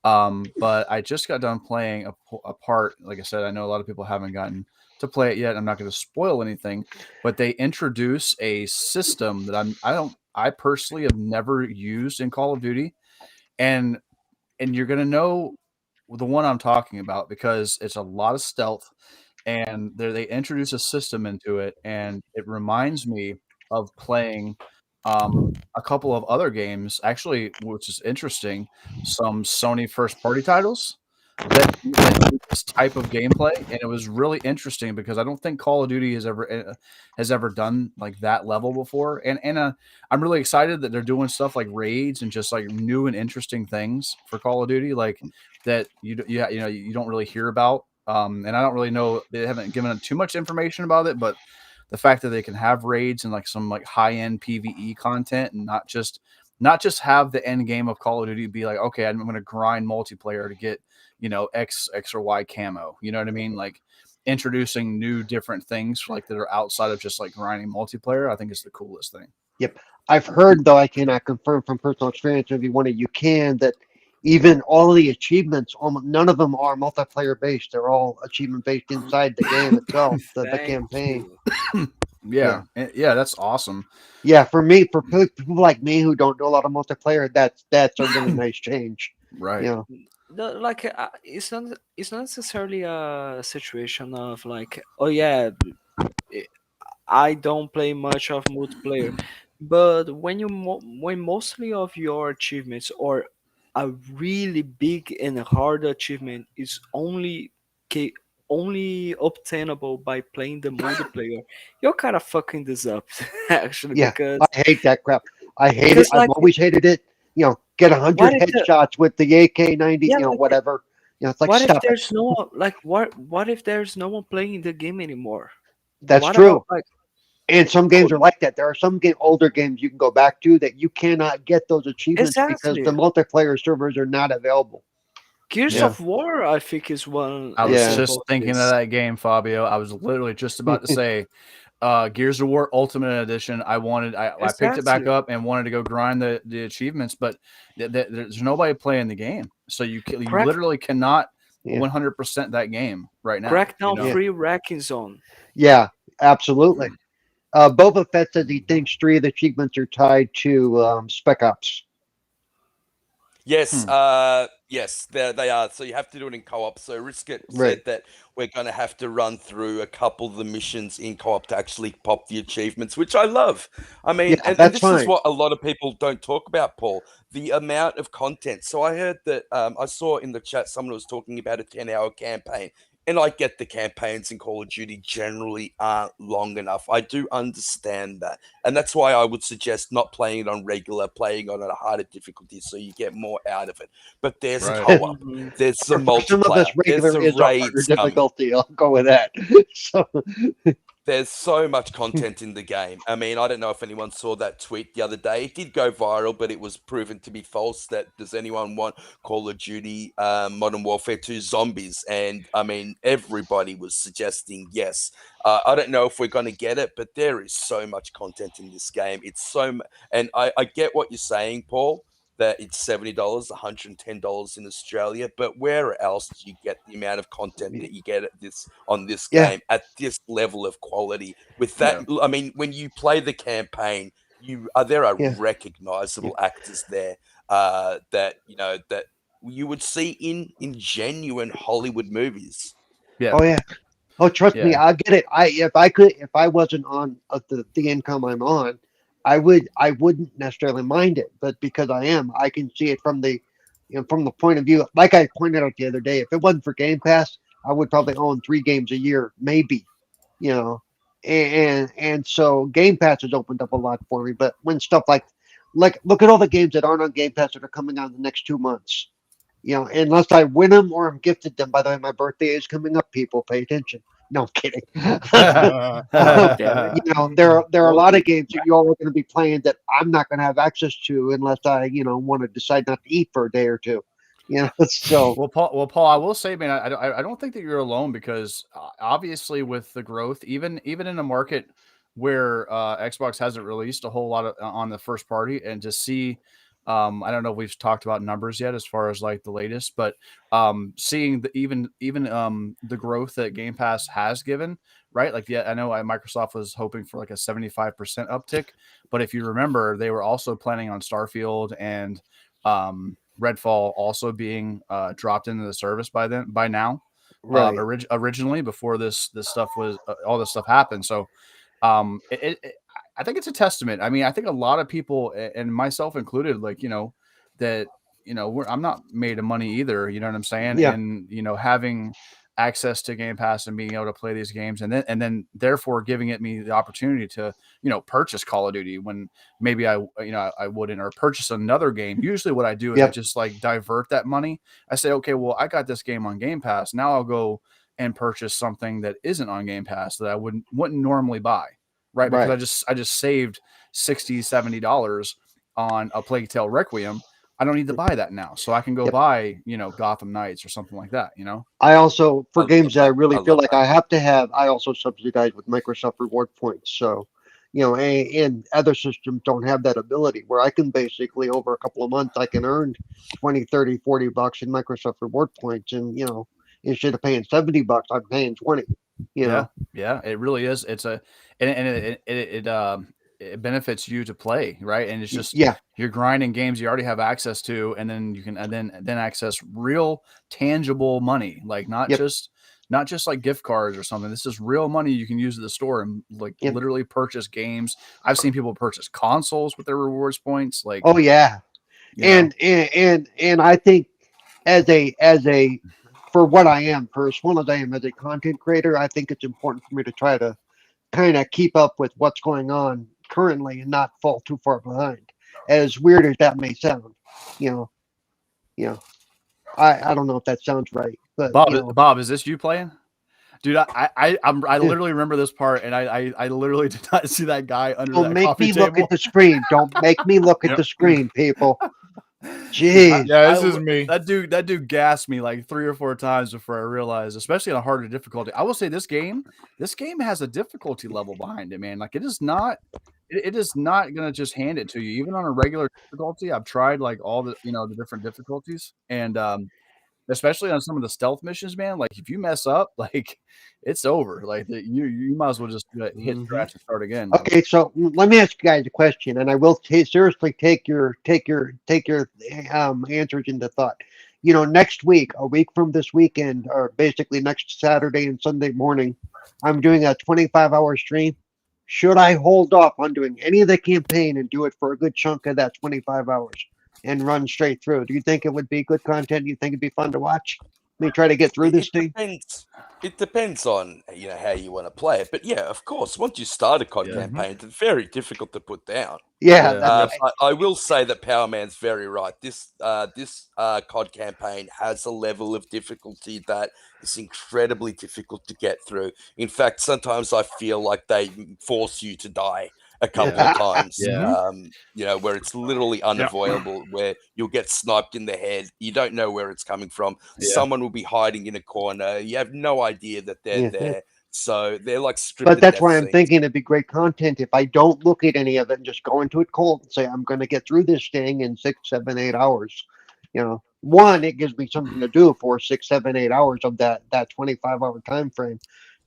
But I just got done playing a part. Like I said, I know a lot of people haven't gotten to play it yet. I'm not going to spoil anything, but they introduce a system that I personally have never used in Call of Duty, and you're going to know the one I'm talking about because it's a lot of stealth, and they introduce a system into it, and it reminds me of playing a couple of other games, actually, which is interesting, some Sony first party titles that use this type of gameplay, and it was really interesting because I don't think Call of Duty has ever done like that level before, and I'm really excited that they're doing stuff like raids and just like new and interesting things for Call of Duty, like that you don't really hear about. And I don't really know, they haven't given too much information about it, but the fact that they can have raids and like some like high end PvE content, and not just have the end game of Call of Duty be like, okay, I'm going to grind multiplayer to get X or Y camo. You know what I mean? Like introducing new different things like that are outside of just like grinding multiplayer, I think is the coolest thing. Yep. I've heard, though I cannot confirm from personal experience, maybe one of you can, that even all of the achievements, almost none of them are multiplayer based. They're all achievement based inside the game itself, the Thank campaign. you. Yeah. Yeah, that's awesome. Yeah, for me, for people like me who don't do a lot of multiplayer, that's a really nice change. Right. You know, No, like it's not necessarily a situation of like, oh yeah, i I don't play much of multiplayer, but when mostly of your achievements or a really big and hard achievement is ca- only obtainable by playing the multiplayer, you're kind of fucking this up actually, yeah, I hate that crap. I hate it. because I've like, always hated it. Get a what hundred if the headshots with the AK-90, yeah like whatever. It's like what if stop it. there's no one like what if there's no one playing the game anymore? That's What about true. like And some oh, games are like that. There are some older games you can go back to that you cannot get those achievements because the exactly. multiplayer servers are not available. Gears Yeah, of War, I think, is one I was yeah, example just of thinking of this. that game, Fabio. I was literally just about to say Gears of War Ultimate Edition. I picked it back Exactly. up and wanted to go grind the achievements, but there's nobody playing the game, so you Crack literally cannot yeah, 100% that game right now. Crackdown yeah, Free Wrecking Zone. yeah. Absolutely. Boba Fett says he thinks three of the achievements are tied to Spec Ops. Yes, Hmm. yes, they are. So you have to do it in co-op. So Risket Right. said that we're going to have to run through a couple of the missions in co-op to actually pop the achievements, which I love. I mean, Yeah, and that's this is fine. what a lot of people don't talk about, Paul, the amount of content. So I heard that I saw in the chat someone was talking about a 10-hour campaign. And I get the campaigns in Call of Duty generally aren't long enough. I do understand that. And that's why I would suggest not playing it on regular, playing on a harder difficulty so you get more out of it. But there's Right. co-op, Hmm. there's the For some of us, multiplayer, there's regular the is a harder raids coming. difficulty. I'll go with that. So, There's so much content in the game. I mean, I don't know if anyone saw that tweet the other day. It did go viral, but it was proven to be false. That does anyone want Call of Duty Modern Warfare 2 zombies? And I mean, everybody was suggesting yes. I don't know if we're going to get it, but there is so much content in this game. And I get what you're saying, Paul, that it's $70, $110 in Australia, but where else do you get the amount of content that you get on this yeah, game at this level of quality? With that, Yeah. I mean, when you play the campaign, there are yeah, yeah. recognizable actors there that that you would see in genuine Hollywood movies. Yeah. Oh yeah. Oh, trust me, Yeah. I get it. If I wasn't on the income I'm on, I wouldn't necessarily mind it. But because I am, I can see it from from the point of view. Like I pointed out the other day, if it wasn't for Game Pass, I would probably own 3 games a year, maybe. You know, and so Game Pass has opened up a lot for me. But when stuff like look at all the games that aren't on Game Pass that are coming out in the next 2 months. Unless I win them or I'm gifted them. By the way, my birthday is coming up. People, pay attention. No, I'm kidding. Damn it. There are a Well, lot of games that you all are going to be playing that I'm not going to have access to unless I want to decide not to eat for a day or two. So Paul, I will say, man, I don't think that you're alone because obviously with the growth, even in a market where Xbox hasn't released a whole lot on the first party, and to see I don't know if we've talked about numbers yet as far as like the latest, but seeing the even the growth that Game Pass has given, right? Like, yeah, I know Microsoft was hoping for like a 75% uptick, but if you remember, they were also planning on Starfield and Redfall also being dropped into the service by now. Right. Originally, before this stuff was all this stuff happened. So I think it's a testament. I mean, I think a lot of people, and myself included, like, that, I'm not made of money either. You know what I'm saying? Yeah. And, having access to Game Pass and being able to play these games and then therefore giving it me the opportunity to, purchase Call of Duty when maybe I wouldn't, or purchase another game. Usually what I do is I Yep. just like divert that money. I say, okay, well, I got this game on Game Pass. Now I'll go and purchase something that isn't on Game Pass that I wouldn't normally buy. Right. Because Right. I just saved $60, $70 on a Plague Tale Requiem. I don't need to buy that now. So I can go Yep. buy, Gotham Knights or something like that, I also, I for love games that I that. really I feel love like that. I have to have, I also subsidize with Microsoft Reward Points. So, and other systems don't have that ability where I can basically over a couple of months, I can earn 20, 30, $40 in Microsoft Reward Points. And, instead of paying $70, I'm paying 20, Yeah, yeah, it really is. It's it benefits you to play, right? And it's just Yeah. you're grinding games you already have access to, and then you can then access real tangible money, like not Yep. just like gift cards or something. This is real money you can use at the store and like Yep. literally purchase games. I've seen people purchase consoles with their rewards points, like, Oh yeah. you know, And I think as a for what I am, for as well as I am as a content creator, I think it's important for me to try to kind of keep up with what's going on currently and not fall too far behind. As weird as that may sound, you know, you know, I don't know if that sounds right, but Bob, is this you playing? Dude, I yeah. literally remember this part, and I literally did not see that guy under Don't that make coffee me look at table. the screen. Don't make me look at Yep. the screen, people. I, Jeez. Yeah, this is me. that dude gassed me like 3 or 4 times before I realized, especially on a harder difficulty. I will say this game has a difficulty level behind it, man. Like it is not gonna just hand it to you, even on a regular difficulty. I've tried like all the the different difficulties, and especially on some of the stealth missions, man. Like if you mess up, like it's over. Like you might as well just hit Mm-hmm. scratch and start again. Man. Okay, so let me ask you guys a question, and I will seriously take your answers into thought. Next week, a week from this weekend, or basically next Saturday and Sunday morning, I'm doing a 25-hour stream. Should I hold off on doing any of the campaign and do it for a good chunk of that 25 hours and run straight through? Do you think it would be good content? Do you think it'd be fun to watch? Let me try to get through this It thing. depends. It depends on how you want to play it. But yeah, of course, once you start a COD Yeah. campaign, it's very difficult to put down. Yeah, Yeah. that's Yes. right. I will say that Power Man's very right. This COD campaign has a level of difficulty that is incredibly difficult to get through. In fact, sometimes I feel like they force you to die a couple Yeah. of times. Yeah. Where it's literally unavoidable, where you'll get sniped in the head. You don't know where it's coming from. Yeah. Someone will be hiding in a corner. You have no idea that they're Yeah. there. So they're like But scripted that's death why I'm scenes. thinking it'd be great content if I don't look at any of it and just go into it cold and say I'm going to get through this thing in 6, 7, 8 hours. One, it gives me something to do for 6, 7, 8 hours of that 25-hour time frame.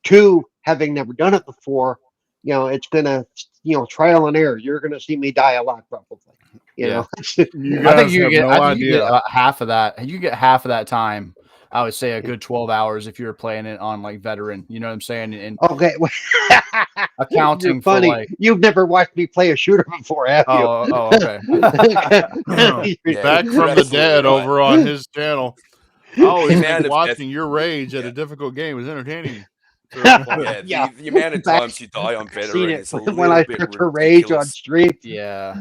Two, having never done it before, it's gonna trial and error. You're gonna see me die a lot probably. Yeah. You I think guys have no I think you get idea. about half of that. You get half of that time. I would say a good 12 hours if you were playing it on like veteran. You know what I'm saying? And Okay, you're accounting for funny. like, You've never watched me play a shooter before, have you? okay. Back You're from the absolutely dead right. over on his channel. I always The think amount of death, watching your rage at yeah. a difficult game is entertaining. Third party. Yeah, Yeah. the amount of Back- times you die on Seen veteran it is a when I little bit start to rage on ridiculous. stream. Yeah.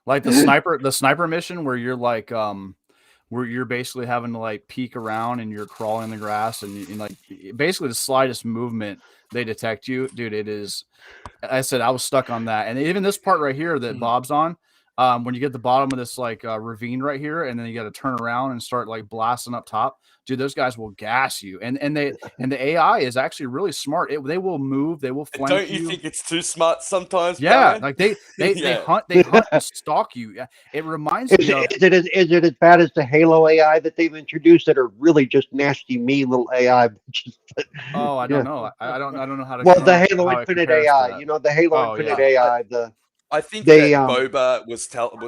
Like the sniper mission where you're like where you're basically having to like peek around and you're crawling in the grass and like basically the slightest movement they detect you, dude. It is. I said I was stuck on that, and even this part right here that Bob's on. when you get the bottom of this like ravine right here, and then you got to turn around and start like blasting up top, dude, those guys will gas you. And the AI is actually really smart. They will move, they will flank Don't you think it's too smart sometimes, Yeah, Batman? like they Yeah. hunt and stalk you. Yeah, it reminds Is me of is it as bad as the Halo AI that they've introduced that are really just nasty, mean little AI? oh, I Yeah. don't know. I don't know how to Well, I don't the know Halo how it Infinite compares to AI, that. the Halo Oh Infinite yeah. AI, I think they that Boba was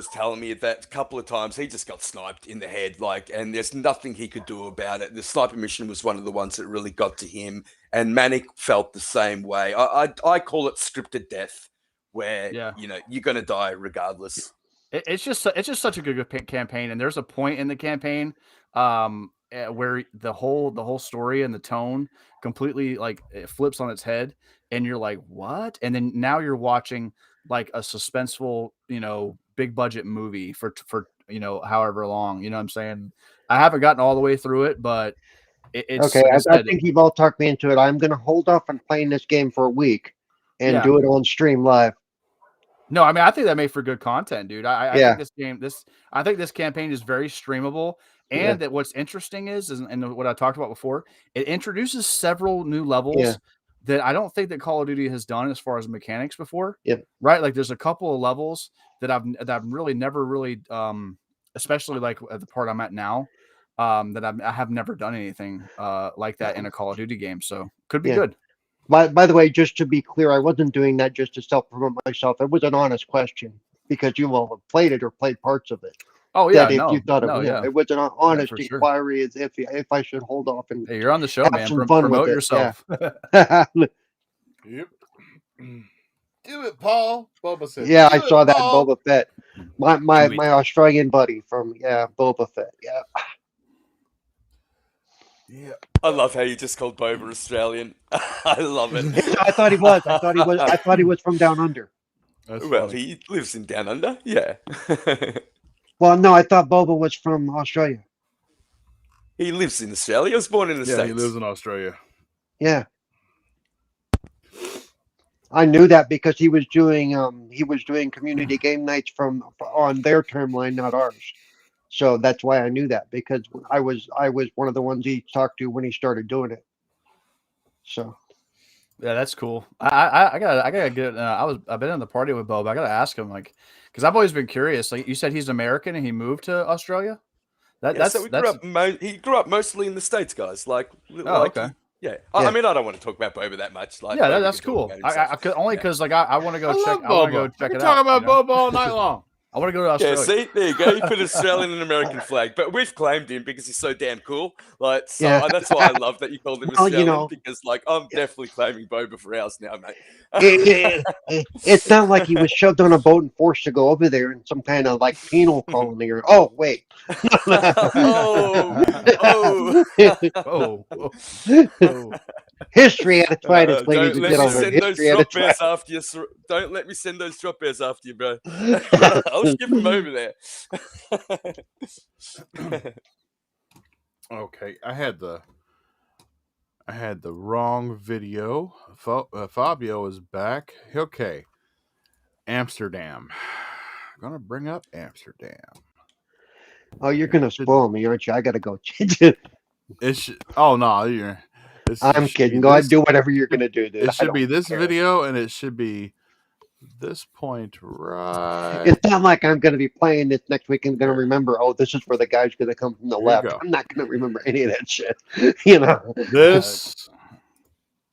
telling me that a couple of times he just got sniped in the head, like, and there's nothing he could do about it. The sniper mission was one of the ones that really got to him, and Manic felt the same way. I call it scripted death, where Yeah. you're gonna die regardless. It's just such a good campaign, and there's a point in the campaign where the whole story and the tone completely like it flips on its head, and you're like, what? And then now you're watching like a suspenseful, big budget movie for however long. You know what I'm saying? I haven't gotten all the way through it, but it's okay. like I I said, think you've all talked me into it. I'm going to hold off on playing this game for a week and yeah. do it on stream live. No, I mean I think that made for good content, dude. I Yeah. think I think this campaign is very streamable, Yeah. and that what's interesting is and what I talked about before, it introduces several new Yeah. levels that I don't think that Call of Duty has done as far as mechanics before. Yep. Right? Like there's a couple of levels that I've really never really especially like at the part I'm at now, that I have never done anything like that in a Call of Duty game. So could be Yeah. good. By the way, just to be clear, I wasn't doing that just to self promote myself. It was an honest question because you all have played it or played parts of it. Oh yeah, That if you thought yeah. it was an Yeah, honest for sure. inquiry as if I should hold off and Hey, you're on the show, have man. some fun with Promote it. yourself. Yeah. Yep. Do it, Paul. Boba said. Yeah, I "Do it, saw that Paul." Boba Fett. My Do it. my Australian buddy from Boba Fett. Yeah. Yeah. I love how you just called Boba Australian. I love it. I thought he was. I thought he was from down under. That's Well, funny. he lives in Down Under. Yeah. Well, no, I thought Boba was from Australia. He lives in Australia. He was born in the Yeah, States. he lives in Australia. Yeah. I knew that because he was doing community game nights on their timeline, not ours. So that's why I knew that because I was one of the ones he talked to when he started doing it. So Yeah, that's cool. I gotta get. I've been in the party with Bob. I gotta ask him because I've always been curious. Like you said, he's American and he moved to Australia. So he grew up mostly in the States, guys. Okay. I mean, I don't want to talk about Boba that much. Like, Yeah, Boba that's can talk cool. about himself. I could only because I want to go check. love I want to go Boba. check I it can out. talk about you know? Boba all night long. I want to go to Australia. Yeah, see, there you go. You put Australian and American flag, but we've claimed him because he's so damn cool. Like, so Yeah. that's why I love that you called him Well, Australian because, like, I'm definitely claiming Boba for ours now, mate. it's not like he was shoved on a boat and forced to go over there in some kind of like penal colony or wait. Oh. History at its finest, ladies Don't and let me gentlemen. send those History at drop its bears finest. after you. Don't let me send those drop bears after you, bro. I'll skip them over there. Okay, I had the wrong video. Fabio is back. Okay, Amsterdam. Gonna bring up Amsterdam. Oh, you're gonna spoil me, aren't you? I gotta go change it. Oh no, I'm kidding. Go ahead, do whatever you're gonna do, dude. It should be this video, and it should be this point right. It's not like I'm gonna be playing this next week and gonna remember. Oh, this is where the guy's gonna come from the Here you left. go. I'm not gonna remember any of that shit. You know. This,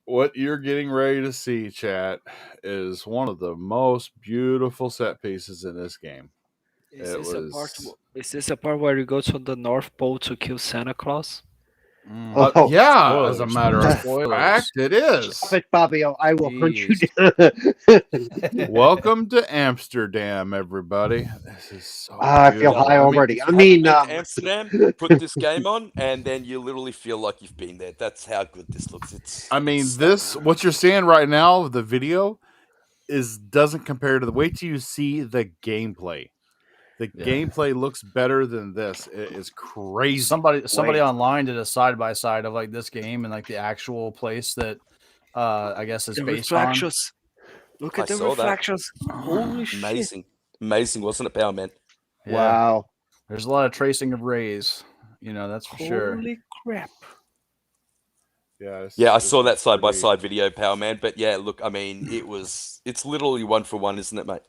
what you're getting ready to see, chat, is one of the most beautiful set pieces in this game. Is this a part where you go to the North Pole to kill Santa Claus? Yeah, Spoilers. as a matter of Spoilers. fact, it is. Stop it, Fabio. I will hunt you Jeez. down. Welcome to Amsterdam, everybody. This is so I feel beautiful. high already. I Haven't mean, been to Amsterdam, put this game on, and then you literally feel like you've been there. That's how good this looks. I mean, what you're seeing right now, the video, doesn't compare to the. Wait till you see the gameplay. The gameplay looks better than this. It is crazy. Somebody online did a side by side of like this game and like the actual place that I guess is The based reflections. Look at I the saw that. reflections. Holy shit. Amazing. Amazing, wasn't it, Power Man? Yeah. Wow. There's a lot of tracing of rays. That's for sure. Holy crap! Yeah, Yeah, I it's saw that side by pretty- side video, Power Man. But yeah, look, I mean, it's literally 1 for 1, isn't it, mate?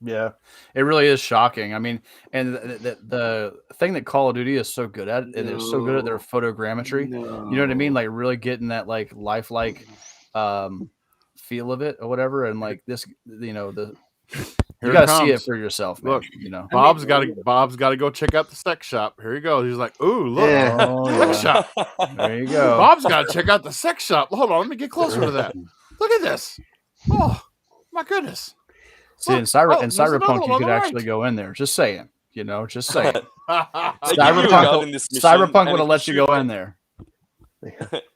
Yeah, it really is shocking. I mean, and the thing that Call of Duty is so good at, and they're so good at their photogrammetry. You know what I mean? Like really getting that like lifelike feel of it or whatever. And like this, the Here you it got to see it comes. for yourself, man. Look, Bob's got to go check out the sex shop. Here you go. He's like, ooh, look, Yeah. Oh, sex yeah. shop. There you go. Bob's got to check out the sex shop. Hold on, let me get closer to that. Look at this. Oh my goodness. See, in Look, there's another Cyberpunk, one you on could the right. actually go in there. Just saying, just saying. They give you a gun in this mission, Cyberpunk and would have if let you shoot go them- in there.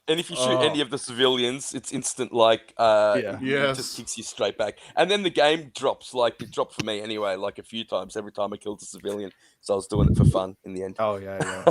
And if you shoot any of the civilians, it's instant like Yeah. it Yes. just kicks you straight back. And then the game drops, like it dropped for me anyway, like a few times every time I killed a civilian. So I was doing it for fun in the end. Oh yeah.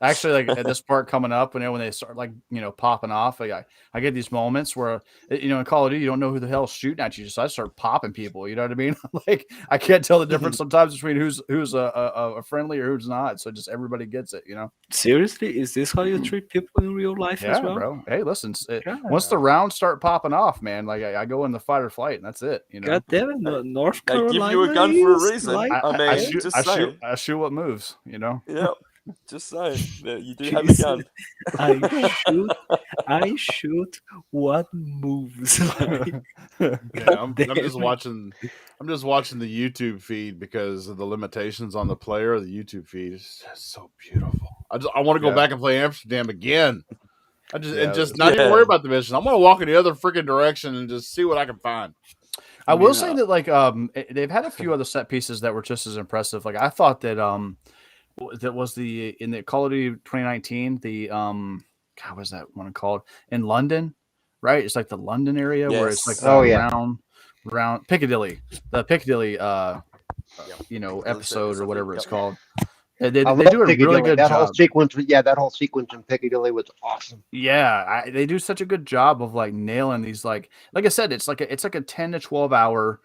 Actually, like at this part coming up, when they start like popping off, I get these moments where in Call of Duty you don't know who the hell's shooting at you, so I start popping people. You know what I mean? Like I can't tell the difference sometimes between who's a friendly or who's not. So just everybody gets it. Seriously, is this how you treat people in real life as Yeah, well? bro. Hey, listen. God. Once the rounds start popping off, man, like I go in the fight or flight, and that's it. God damn it, North They Carolina. give you a gun for a is reason. like I mean, I shoot. just I shoot. saying. I shoot what moves. Yeah, just saying. Yeah, you do have a Jesus. gun. I shoot what moves. Like, Yeah, I'm damn just it. watching. I'm just watching the YouTube feed because of the limitations on the player. The YouTube feed is just so beautiful. I want to go Yeah. back and play Amsterdam again. And just not Yeah. even worry about the mission. I'm gonna walk in the other freaking direction and just see what I can find. I will mean, say that like they've had a few other set pieces that were just as impressive. Like I thought that that was in the Call of Duty 2019 the God, what was that one called in London, right? It's like the London area where it's like Yes. the Oh, yeah. round Piccadilly, the Piccadilly Piccadilly episode Circus, or I whatever think. it's Yep. called. I They love do a really Piccadilly. good that job. whole sequence. Yeah, that whole sequence in Piccadilly was awesome. Yeah, they do such a good job of like nailing these like I said, it's like a 10 to 12 hour,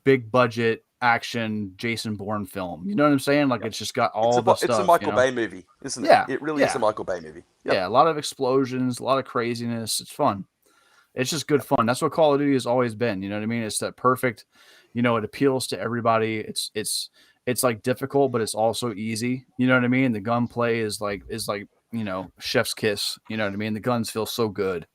big budget action Jason Bourne film. You know what I'm saying? Like it's just got all the stuff. It's a Michael Bay movie, isn't it? Yeah, It really is yeah. a Michael Bay movie. Yep. Yeah, a lot of explosions, a lot of craziness. It's fun. It's just good fun. That's what Call of Duty has always been. You know what I mean? It's that perfect. It appeals to everybody. It's like difficult, but it's also easy. You know what I mean? The gunplay is like chef's kiss. You know what I mean? The guns feel so good.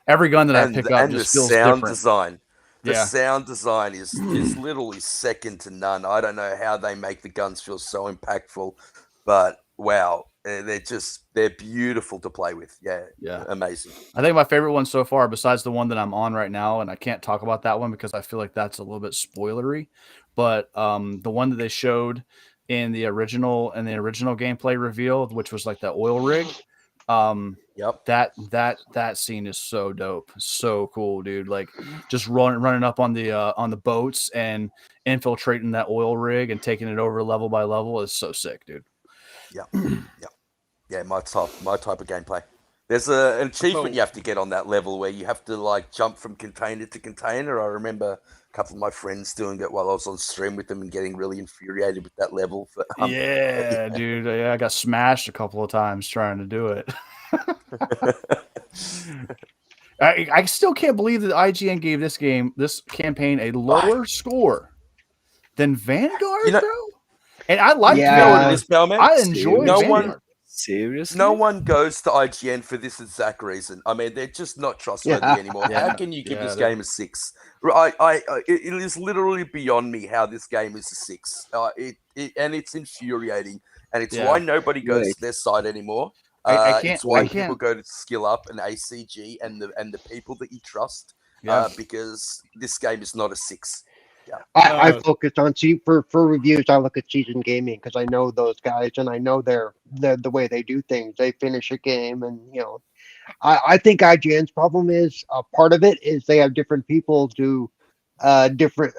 Every gun that I pick up And the just feels sound different. design. The Yeah. sound design is literally second to none. I don't know how they make the guns feel so impactful, but wow, they're beautiful to play with. Yeah, amazing. I think my favorite one so far, besides the one that I'm on right now, and I can't talk about that one because I feel like that's a little bit spoilery, but the one that they showed in the original gameplay reveal, which was like the oil rig. Yep. That scene is so dope, so cool, dude. Like just running up on the boats and infiltrating that oil rig and taking it over level by level is so sick, dude. Yeah, my type of gameplay. There's an achievement you have to get on that level where you have to like jump from container to container. I remember a couple of my friends doing it while I was on stream with them and getting really infuriated with that level. But, yeah, dude. Yeah, I got smashed a couple of times trying to do it. I still can't believe that IGN gave this campaign a lower score than Vanguard, bro. And I like Yeah. Vanguard. I enjoy Vanguard. Seriously? No one goes to IGN for this exact reason. I mean, they're just not trustworthy anymore. Yeah. How can you give this they're- game a 6? It is literally beyond me how this game is a 6. And it's infuriating, and it's why nobody goes to their site anymore. It's why people go to Skill Up and ACG and the people that you trust. Because this game is not a 6. Yeah. I focus on for reviews. I look at Seasoned Gaming because I know those guys and I know the way they do things. They finish a game, and I think IGN's problem is part of it is they have different people do different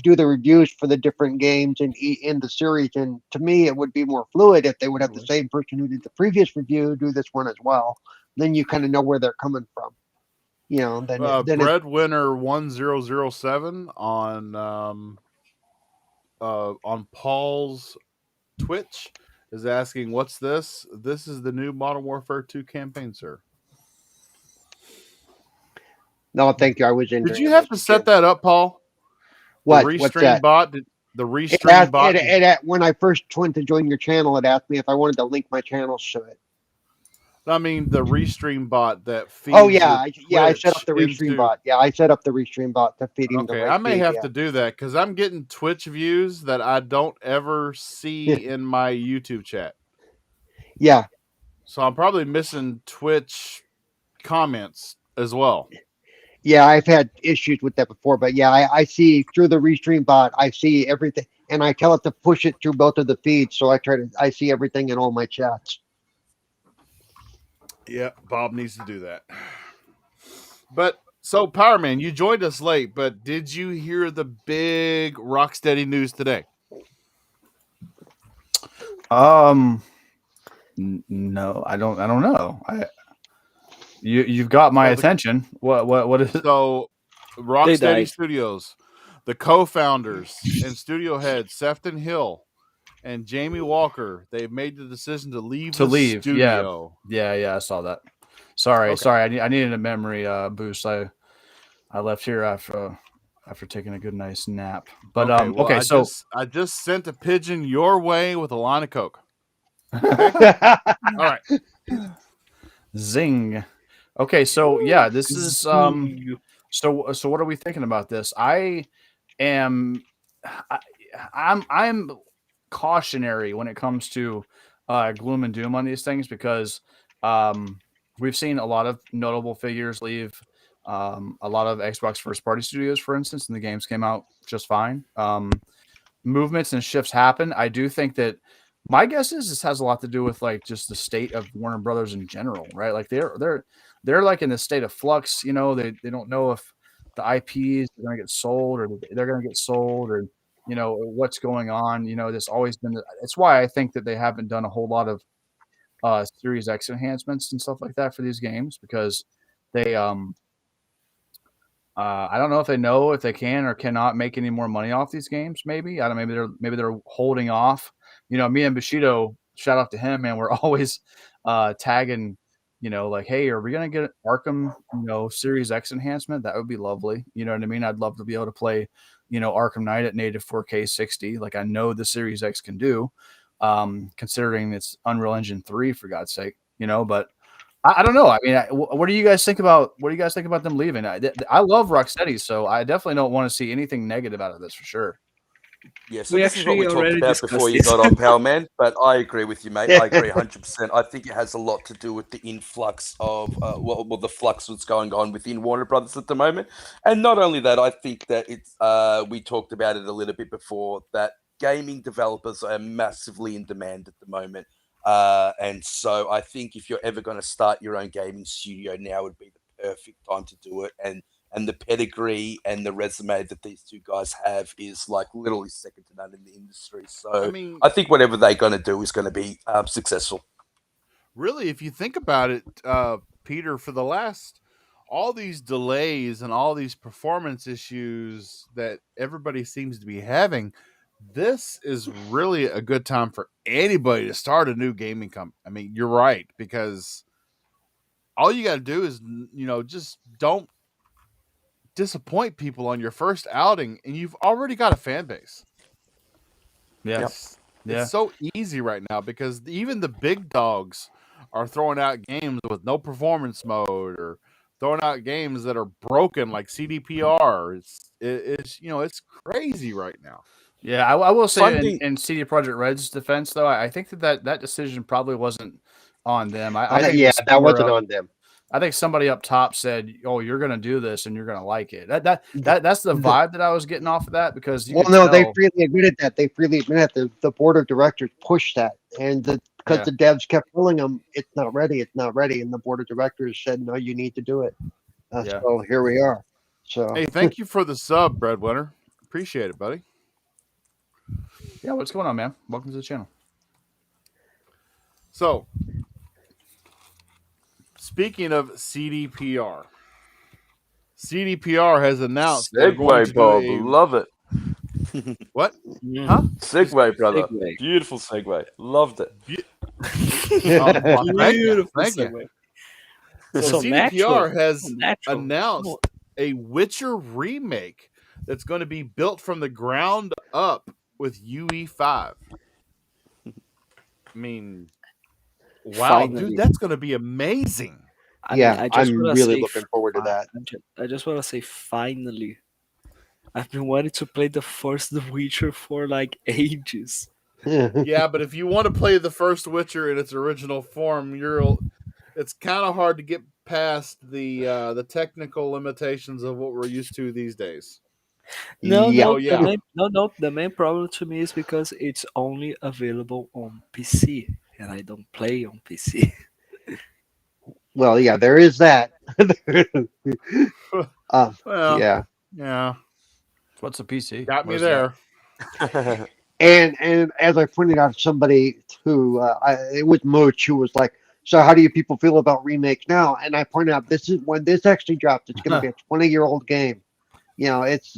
do the reviews for the different games in the series. And to me, it would be more fluid if they would have the same person who did the previous review do this one as well. Then you kind of know where they're coming from. Then Breadwinner 1007 on on Paul's Twitch is asking, "What's this?" This is the new Modern Warfare 2 campaign, sir. No, thank you. I was Did entering you a have to message set in. that up, Paul? The What's restream that? bot? The It restream asked, bot? when I first went to join your channel, it asked me if I wanted to link my channels to it. I mean, the restream bot that Oh feeds yeah, your I set up Twitch the restream into. bot. Yeah, I set up the restream bot to feed him the Okay, right I may feed. have to do that because I'm getting Twitch views that I don't ever Yeah, see in my YouTube chat. yeah, So I'm probably missing Twitch comments as well. yeah. I've had issues with that before, but yeah, I see through the restream bot. I see everything, and I tell it to push it through both of the feeds. So I see everything in all my chats. Yeah, Bob needs to do that. But so, Power Man, you joined us late, but did you hear the big Rocksteady news today? No, I don't know. You've got my So, attention. What is it? so They Rocksteady died. Studios, the co-founders and studio head Sefton Hill and Jamie Walker, they've made the decision to leave To the leave? Yeah, studio. I saw that. Sorry, Okay. I needed a memory boost. I left here after taking a good nice nap. But Okay. Well, okay, so I just sent a pigeon your way with a line of coke. Okay. All right. zing. Okay, so yeah, this is Zing. so what are we thinking about this? Am I, I'm cautionary when it comes to gloom and doom on these things because we've seen a lot of notable figures leave. A lot of Xbox first party studios, for instance, and the games came out just fine. Movements and shifts happen. I do think that my guess is this has a lot to do with like just the state of Warner Brothers in general, right? Like they're like in the state of flux. You know, they don't know if the IPs are going to get sold or they're going to get sold or what's going on. There's always been. It's why I think that they haven't done a whole lot of Series X enhancements and stuff like that for these games because they I don't know if they know if they can or cannot make any more money off these games. Maybe I don't. Maybe they're holding off. Me and Bushido, shout out to him, man. We're always tagging. Like, hey, are we gonna get Arkham? Series X enhancement? That would be lovely. You know what I mean? I'd love to be able to play, Arkham Knight at native 4K 60, like I know the Series X can do. Considering it's Unreal Engine 3, for God's sake. But I don't know. I mean, what do you guys think about? What do you guys think about them leaving? I love Rocksteady, so I definitely don't want to see anything negative out of this for sure. Yeah, so We this is what we actually talked already about before discussed you this. got on, Power Man. But I agree with you, mate. I agree 100%. I think it has a lot to do with the influx of the flux that's going on within Warner Brothers at the moment. And not only that, I think that it's we talked about it a little bit before that gaming developers are massively in demand at the moment. And so I think if you're ever going to start your own gaming studio, now would be the perfect time to do it. And the pedigree and the resume that these two guys have is like literally second to none in the industry. I So mean, I think whatever they're going to do is going to be successful. really, if you think about it, Peter, for the last all these delays and all these performance issues that everybody seems to be having, this is really a good time for anybody to start a new gaming company. I mean, you're right, because all you got to do is, just don't disappoint people on your first outing, and you've already got a fan base. Yeah, Yep. It's so easy right now because even the big dogs are throwing out games with no performance mode or throwing out games that are broken like CDPR. It's crazy right now. yeah. I will say Funding. in CD Projekt Red's defense, though, I think that decision probably wasn't on them. I think it Yeah, was that somewhere wasn't up. on them. I think somebody up top said, "Oh, you're going to do this and you're going to like it." That's the vibe that I was getting off of that because you Well, could no, they tell. freely admitted that. They freely admitted the board of directors pushed that, and because Yeah, the devs kept telling them it's not ready, it's not ready, and the board of directors said no, you need to do it. yeah. So here we are. So Hey, thank you for the sub, Breadwinner. Appreciate it, buddy. Yeah, what's going on, man? Welcome to the channel. So, speaking of CDPR has announced they're going to Segway, Bob. do Love it. What? Mm. Huh? Segue, brother. Segue. Beautiful segue. Loved it. Well, thank you, Beautiful thank you. segue. So So natural. CDPR So has natural. announced a Witcher remake that's going to be built from the ground up with UE5. I mean, wow, dude, Finally. that's going to be amazing. I mean, Yeah, I just I'm want to really say, looking forward to that. I just want to say, finally. I've been wanting to play the first The Witcher for like ages. Yeah, but if you want to play the first Witcher in its original form, it's kind of hard to get past the technical limitations of what we're used to these days. No, Yeah. So no, yeah, the main problem to me is because it's only available on PC, and I don't play on PC. Well, yeah, there is that. um, well, yeah, yeah, What's a PC? got What me is that? there. and as I pointed out to somebody who it was Mooch who was like, "So how do you people feel about remakes now?" And I pointed out this is when this actually drops. It's going to be a 20-year-old game. It's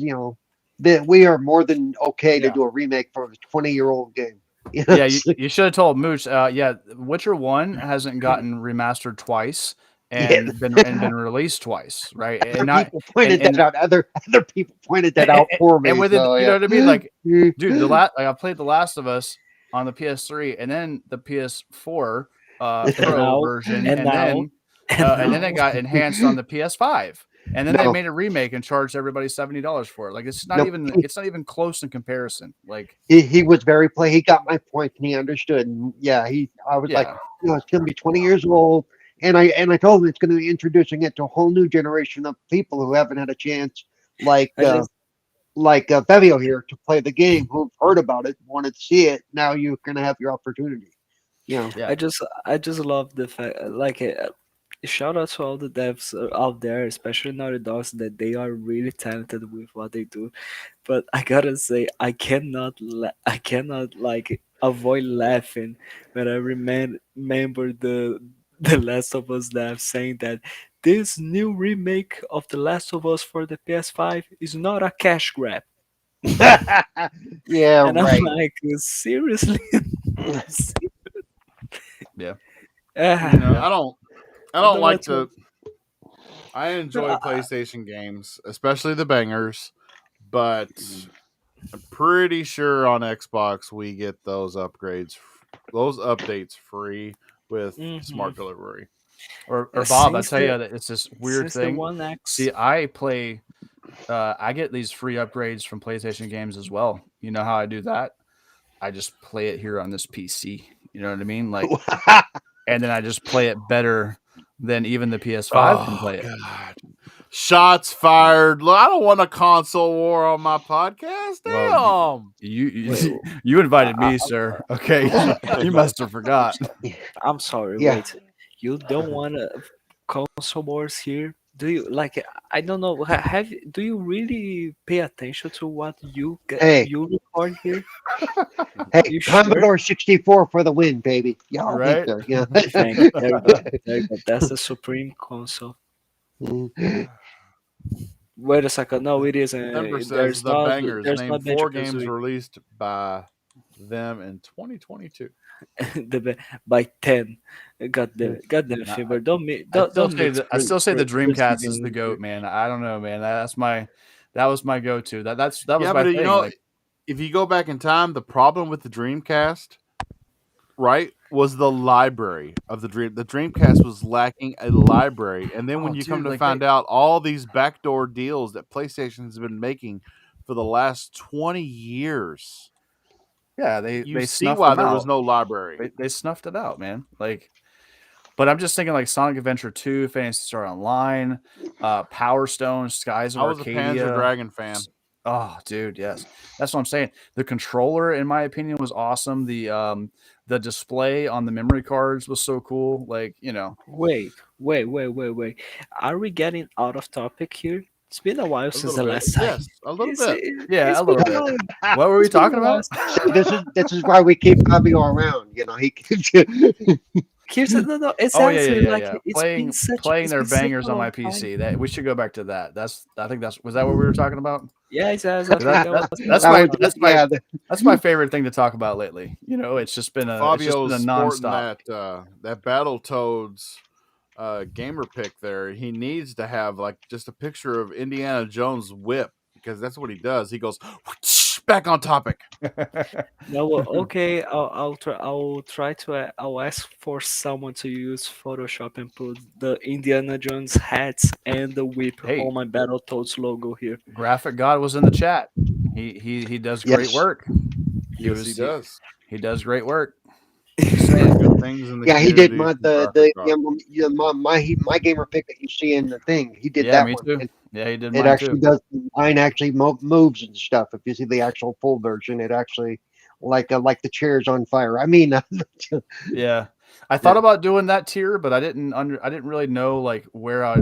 that we are more than okay to Yeah. do a remake for a 20-year-old game. Yeah, you should have told Mooch. Yeah, Witcher 1 hasn't gotten remastered twice yeah. and been released twice, right? Other And not people pointed and that out. Other people pointed that and, out for me. and within, So you yeah. know what I mean? Like, Mm. dude, I played The Last of Us on the PS3 and then the PS4 and Pro now, version, and now, and then it got enhanced on the PS5. And then they No, made a remake and charged everybody $70 for it. Like no. it's not even close in comparison. Like, He was very play. He got my point and he understood. And yeah, I was like, yeah. it's going to be 20 years old, and I told him it's going to be introducing it to a whole new generation of people who haven't had a chance, like I just, Bevio here, to play the game, who've heard about it, wanted to see it. Now you're going to have your opportunity. Yeah. I just love the fact, like, shout out to all the devs out there, especially Naughty Dogs, that they are really talented with what they do. But I gotta say, I cannot like avoid laughing when I remember the Last of Us devs saying that this new remake of The Last of Us for the PS5 is not a cash grab. Yeah, And I'm right. like, seriously? Yeah. You know, Ah, I don't I don't like want to. I No, enjoy PlayStation games, especially the bangers, but I'm pretty sure on Xbox we get those updates free with Mhm. smart delivery. Or Uh, Bob, I since tell the you that it's this weird since the thing. One X, See, I get these free upgrades from PlayStation games as well. You know how I do that? I just play it here on this PC. You know what I mean? Like, and then I just play it better than even the PS5 can play it. God. Shots fired. Look, I don't want a console war on my podcast. Damn. Well, you Wait, you invited I, me, sir. Okay, you must have forgot. I'm sorry. Yeah. Wait, you don't want to console wars here? Do you like? I don't know. Do you really pay attention to what Hey, you record here? hey, You sure? Commodore 64 for the win, baby. Yeah, I'll be Right? there. Yeah. Thank you. There you go. There you go. That's the supreme console. Wait a second. No, it Denver isn't. says the bangers. There's Name not 4 Banjo games Kazooie. released by them in 2022. By 10. God damn it, Nah, Faber. Don't mi- I don't mix. still say the Dreamcast is Resident the Evil goat, man. I don't know, man. That was my go-to. That was Yeah, my but thing. Like, if you go back in time, the problem with the Dreamcast, right, was the library of the Dream. The Dreamcast was lacking a library, and then when you come dude, to like find out all these backdoor deals that PlayStation has been making for the last 20 years, yeah, you they see snuffed why them there was out. no library. They snuffed it out, man. Like, but I'm just thinking like Sonic Adventure 2, Fantasy Star Online, Power Stone, Skies of I was a Panzer Arcadia. Dragon fan. Oh, dude, yes. That's what I'm saying. The controller, in my opinion, was awesome. The display on the memory cards was so cool. Like, you know. Wait. Are we getting out of topic here? It's been a while A since the little bit, last time. yes, a little bit. Yeah, It's a been little a bit. while. What were we It's been talking a while about? This is why we keep Fabio around. He Here's the, no, no, Oh yeah, yeah, exactly. yeah, Like yeah. it's Playing their been such bangers a on my long time. PC. That we should go back to that. That's I think that's was that what we were talking about? Yeah, exactly. 'Cause That was the that's last my one. Yeah, that's my favorite thing to talk about lately. You know, it's just been Fabio's a sporting nonstop. that Battletoads gamer pick there. He needs to have like just a picture of Indiana Jones' whip because that's what he does. He goes back on topic. No, well, okay. I'll try. I'll try to. I'll ask for someone to use Photoshop and put the Indiana Jones hats and the whip Hey, on my Battletoads logo here. Graphic God was in the chat. He does great yes. work. He Yes, he was he, does. he does great work. Just saying. Good things in the Yeah, he did community my from Graphic yeah, God. my gamer pick that you see in the thing. He did Yeah, that me one. too. Yeah, he did It mine actually too. does. Mine actually moves and stuff. If you see the actual full version, it actually like the chair's on fire. I mean, Yeah. I thought yeah, about doing that tier, but I didn't really know like where I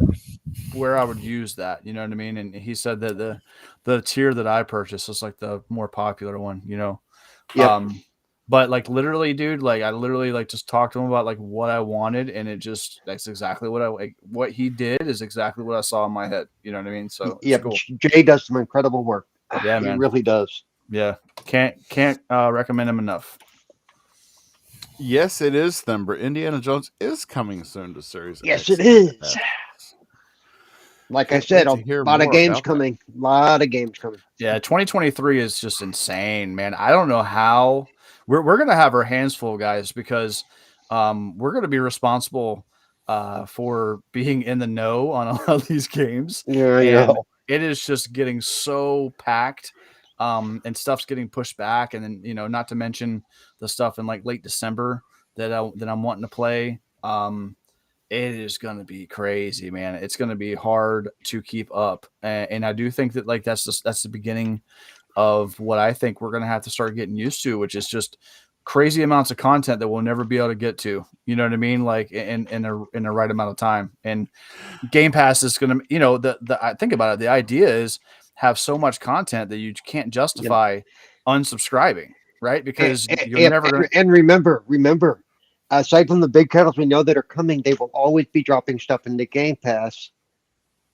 would use that, you know what I mean? And he said that the tier that I purchased was like the more popular one, you know. yep, Um but like literally, dude, like I literally like just talked to him about like what I wanted, and it just that's exactly what I like. What he did is exactly what I saw in my head. You know what I mean? So it's yep. cool. Jay does some incredible work. Yeah, He man. really does. Yeah, can't recommend him enough. Yes, it is Thumber. Indiana Jones is coming soon to Series Yes, X it and is. S. Like I Can't said, wait a to hear lot of more games about that. coming. A lot of games coming. Yeah, 2023 is just insane, man. I don't know how we're gonna have our hands full, guys, because we're gonna be responsible for being in the know on a lot of these games, Yeah, you and know. it is just getting so packed, and stuff's getting pushed back, and then not to mention the stuff in like late December that I'm wanting to play. It is going to be crazy, man. It's going to be hard to keep up, and I do think that like that's the beginning of what I think we're going to have to start getting used to, which is just crazy amounts of content that we'll never be able to get to. You know what I mean? Like in the right amount of time. And Game Pass is going to, I think about it. The idea is have so much content that you can't Yep. justify unsubscribing, right? And, Because you're never going to. and remember, aside from the big titles we know that are coming, they will always be dropping stuff in the Game Pass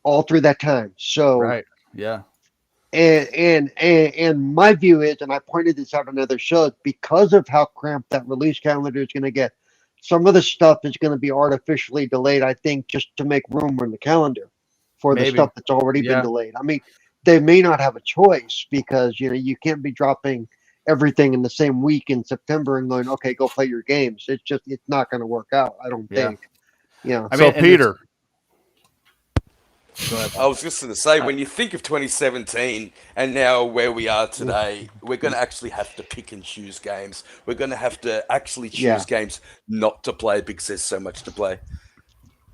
all through that time. So, Right. Yeah. and my view is, and I pointed this out on other shows, because of how cramped that release calendar is going to get, some of the stuff is going to be artificially delayed. I think just to make room in the calendar for the Maybe. stuff that's already been Yeah. delayed. I mean, they may not have a choice because you can't be dropping everything in the same week in September and going, okay, go play your games. It's not going to work out. I don't Yeah. think. Yeah. I So, mean, and it's Peter, go ahead, I Paul. was just going to say, I, when you think of 2017 and now where we are today, we're going to actually have to pick and choose games. We're going to have to actually Yeah. choose games not to play because there's so much to play.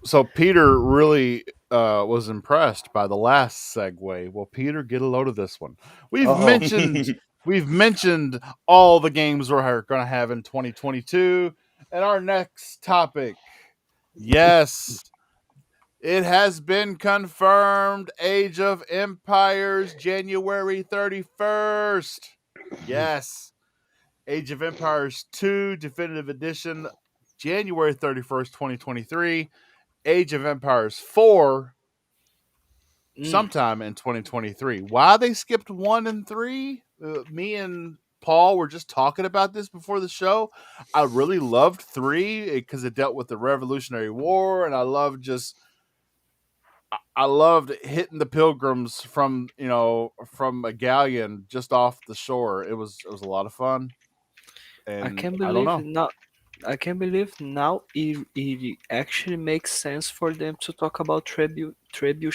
so Peter really was impressed by the last segue. Well, Peter, get a load of this one. We've Uh-oh. mentioned we've mentioned all the games we're going to have in 2022, and our next topic. Yes, it has been confirmed. Age of Empires, January 31st. Yes, Age of Empires 2 Definitive Edition, January 31st, 2023. Age of Empires 4 mm, sometime in 2023. Why they skipped 1 and 3? Me and Paul were just talking about this before the show. I really loved 3 because it dealt with the Revolutionary War, and I loved hitting the pilgrims from a galleon just off the shore. It was a lot of fun, I and can't I don't believe know. now. I can't believe now it actually makes sense for them to talk about trebuchets during the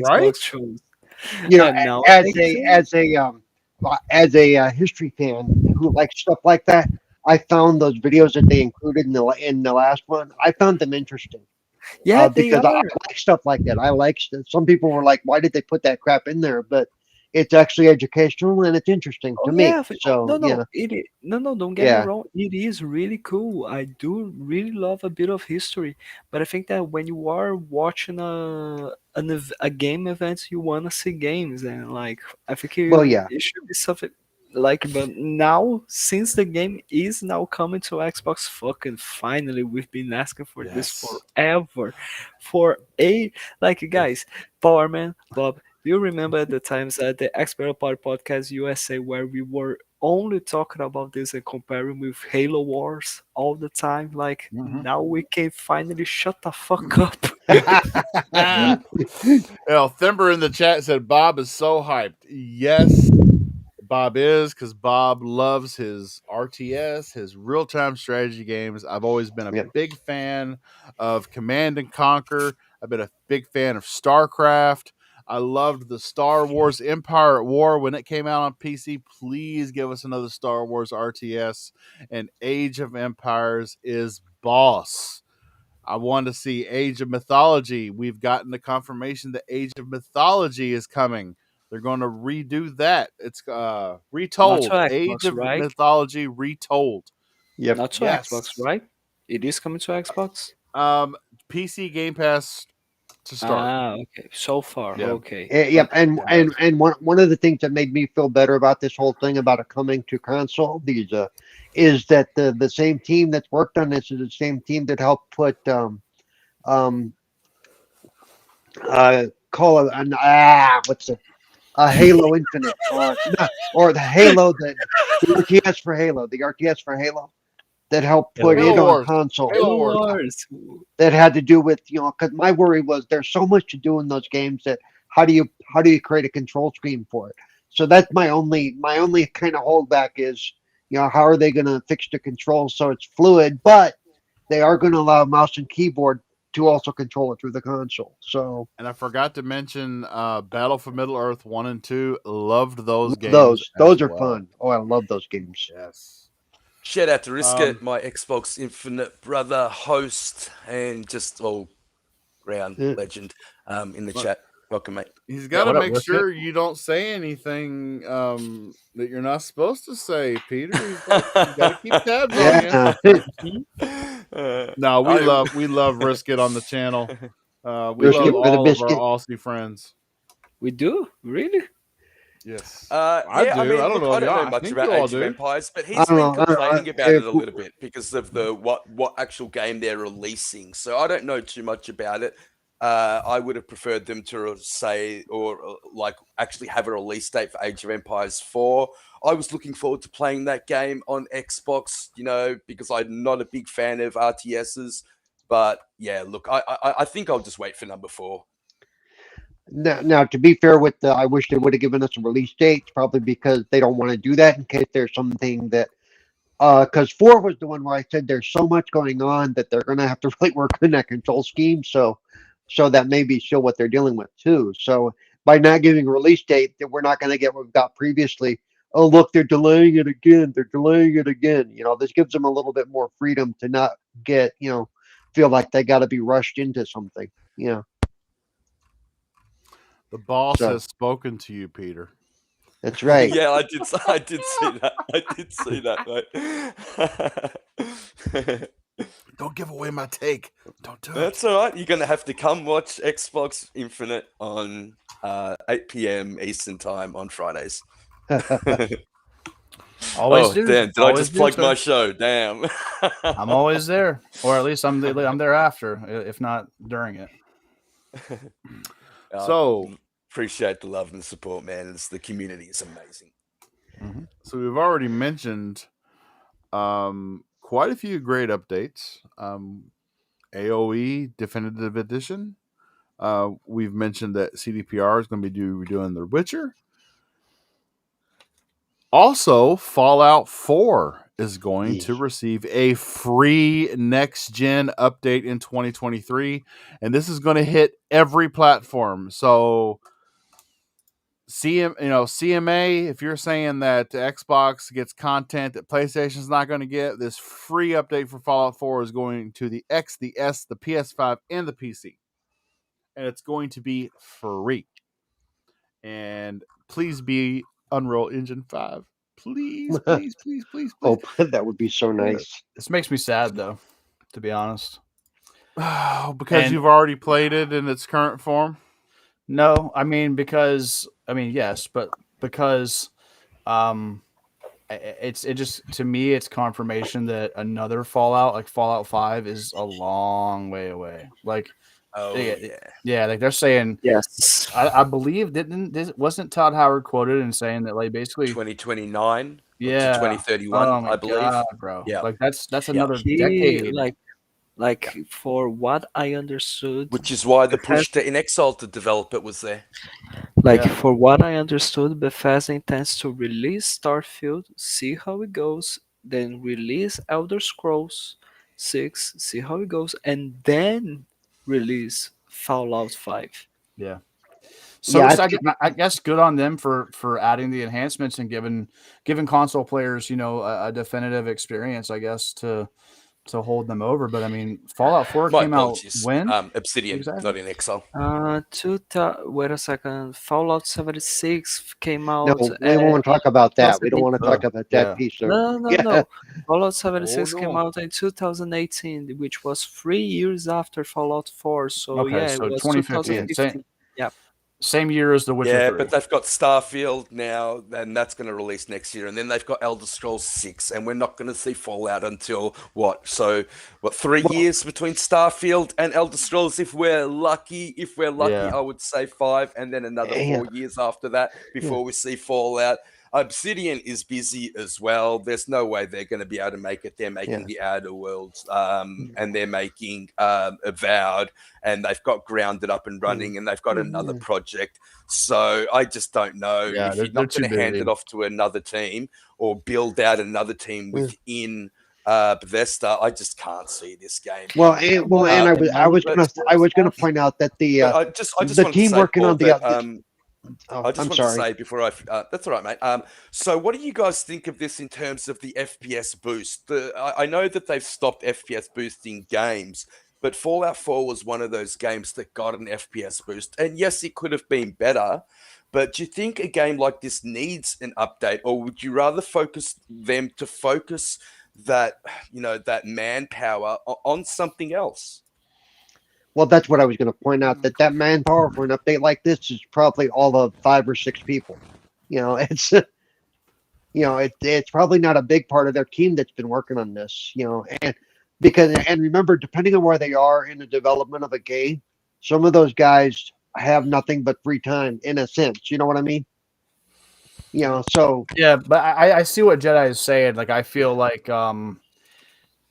Right? Xbox shows. you know, Now it as makes a sense. history fan who likes stuff like that, I found those videos that they included in the last one. I found them interesting Yeah, they because I are. like stuff like that. I like some people were like, "Why did they put that crap in there?" But it's actually educational and it's interesting Oh to yeah, me. So no, no, yeah, no, no. Don't get me yeah. wrong. It is really cool. I do really love a bit of history, but I think that when you are watching a game event, you wanna see games, and like I think Well, yeah. it should be something like, but now since the game is now coming to Xbox, fucking finally, we've been asking for this Yes. forever. For a like, guys, Powerman, Bob, do you remember the times at the Expert Party Podcast USA where we were only talking about this and comparing with Halo Wars all the time? Like, Mhm. now we can finally shut the fuck up. Thimber in the chat said Bob is so hyped. Yes, Bob is, because Bob loves his RTS, his real time strategy games. I've always been a Yeah. big fan of Command and Conquer. I've been a big fan of StarCraft. I loved the Star Wars Empire at War when it came out on PC. Please give us another Star Wars RTS. And Age of Empires is boss. I want to see Age of Mythology. We've gotten the confirmation that Age of Mythology is coming. They're going to redo that. It's Not to retold. Age Xbox, of right? Mythology retold. Yep. Not to Xbox, Yes. right? It is coming to Xbox. Um, PC Game Pass to start. Ah, okay. So far, Yeah. okay. Yep, Okay. and one of the things that made me feel better about this whole thing about it coming to console, these is that the same team that's worked on this is the same team that helped put um call it an what's it Halo Infinite or the Halo the RTS for Halo that helped Halo put Halo it Wars. on Wars. console. Halo Halo Wars. Wars. That had to do with because my worry was there's so much to do in those games that how do you create a control scheme for it. So that's my only kind of holdback is how are they going to fix the controls so it's fluid, but they are going to allow mouse and keyboard to also control it through the console. So And I forgot to mention Battle for Middle Earth 1 and 2. Loved those love games those as are well. fun. Oh, I love those games. Yes. Shout out to Risket, Um, my Xbox Infinite brother, host, and just all round Yeah. legend in the but chat. Welcome, mate. he's Yeah, got to what up, make Brisket? sure you don't say anything that you're not supposed to say, Peter. He's got to keep tabs on you. Yeah. No, I we love Risket on the channel. We love Brisket with a all of our biscuit. Aussie friends. We do? Really? Yes, I yeah, I do. I mean, don't look, know I if don't y'all. know I much think you about all Age of do. Empires, but I he's don't been know. complaining about it a little bit because of the what actual game they're releasing. So I don't know too much about it. I would have preferred them to say or like actually have a release date for Age of Empires 4. I was looking forward to playing that game on Xbox, because I'm not a big fan of RTSs. But yeah, look, I think I'll just wait for number 4. Now, to be fair with I wish they would have given us a release date, probably because they don't want to do that in case there's something that, because 4 was the one where I said there's so much going on that they're going to have to really work on that control scheme. So that may be still what they're dealing with too. So by not giving a release date, that we're not going to get what we've got previously. Oh, look, they're delaying it again. They're delaying it again. This gives them a little bit more freedom to not get, feel like they got to be rushed into something. Yeah. The boss So has spoken to you, Peter. that's right. Yeah, I did see that. I did see that, mate. Don't give away my take. Don't do it. That's all right. You're gonna have to come watch Xbox Infinite on 8 p.m. Eastern time on Fridays. Always Oh, do. damn! Did I Always just do, plug sir. my show? Damn. I'm always there, or at least I'm there after, if not during it. So, appreciate the love and the support, man. The community is amazing. Mm-hmm. so we've already mentioned quite a few great updates. AOE Definitive Edition. We've mentioned that CDPR is going to be redoing The Witcher. Also, Fallout 4 is going to receive a free next gen update in 2023, and this is going to hit every platform. So, CMA, if you're saying that Xbox gets content that PlayStation's not going to get, this free update for Fallout 4 is going to the X, the S, the PS5, and the PC. And it's going to be free. And please be Unreal Engine 5. Please, please, please, please, please. Oh, that would be so nice. This makes me sad, though, to be honest. Because And- you've already played it in its current form? No, yes, but because it just, to me, it's confirmation that another Fallout, like Fallout 5, is a long way away. Like, Oh yeah. yeah, like they're saying, Yes. I believe wasn't Todd Howard quoted in saying that, like, basically, 2029 to yeah, 2031, oh my I believe. god, bro, Yeah. like that's Yeah. another He decade. like for what I understood, Which is why the push Bethesda, to In Exile to develop it was there. Yeah. for what I understood, Bethesda intends to release Starfield, see how it goes, then release Elder Scrolls 6, see how it goes, and then release Fallout 5. Yeah. So Yeah, just, it's I guess good on them for adding the enhancements and giving console players, a definitive experience, I guess, to hold them over. But I mean, Fallout 4 My came out apologies. when Obsidian, exactly? not In Exile. Wait a second. Fallout 76 came no, out we don't want to in talk about that. We don't want to 2018. talk about that Yeah. piece of No, no, yeah. no. Fallout Oh 76 came no. out in 2018, which was 3 years after Fallout 4. So Okay, yeah, it so was 2015, 2015. Yeah. same year as The Witcher Yeah, 3. but they've got Starfield now, and that's going to release next year. And then they've got Elder Scrolls 6, and we're not going to see Fallout until what? So, what, 3 years between Starfield and Elder Scrolls? If we're lucky, Yeah. I would say 5, and then another Yeah. 4 years after that before we see Fallout. Obsidian is busy as well. There's no way they're going to be able to make it. They're making the Outer Worlds, and they're making Avowed, and they've got Grounded up and running, and they've got another project. So I just don't know Yeah, if you're they're not going too to hand busy. it off to another team or build out another team within Bethesda. I just can't see this game. And I was gonna point out that But I just the wanted to team say, working Paul, on the that oh, I just I'm wanted to sorry. say before that's all right, mate. So what do you guys think of this in terms of the FPS boost? I know that they've stopped FPS boosting games, but Fallout 4 was one of those games that got an FPS boost. And yes, it could have been better, but do you think a game like this needs an update, or would you rather focus that, that manpower on something else? Well, that's what I was going to point out, that manpower for an update like this is probably all of 5 or 6 people. It's it's probably not a big part of their team that's been working on this. And remember, depending on where they are in the development of a game, some of those guys have nothing but free time in a sense. You know what I mean? So Yeah, but I see what Jedi is saying. Like, I feel like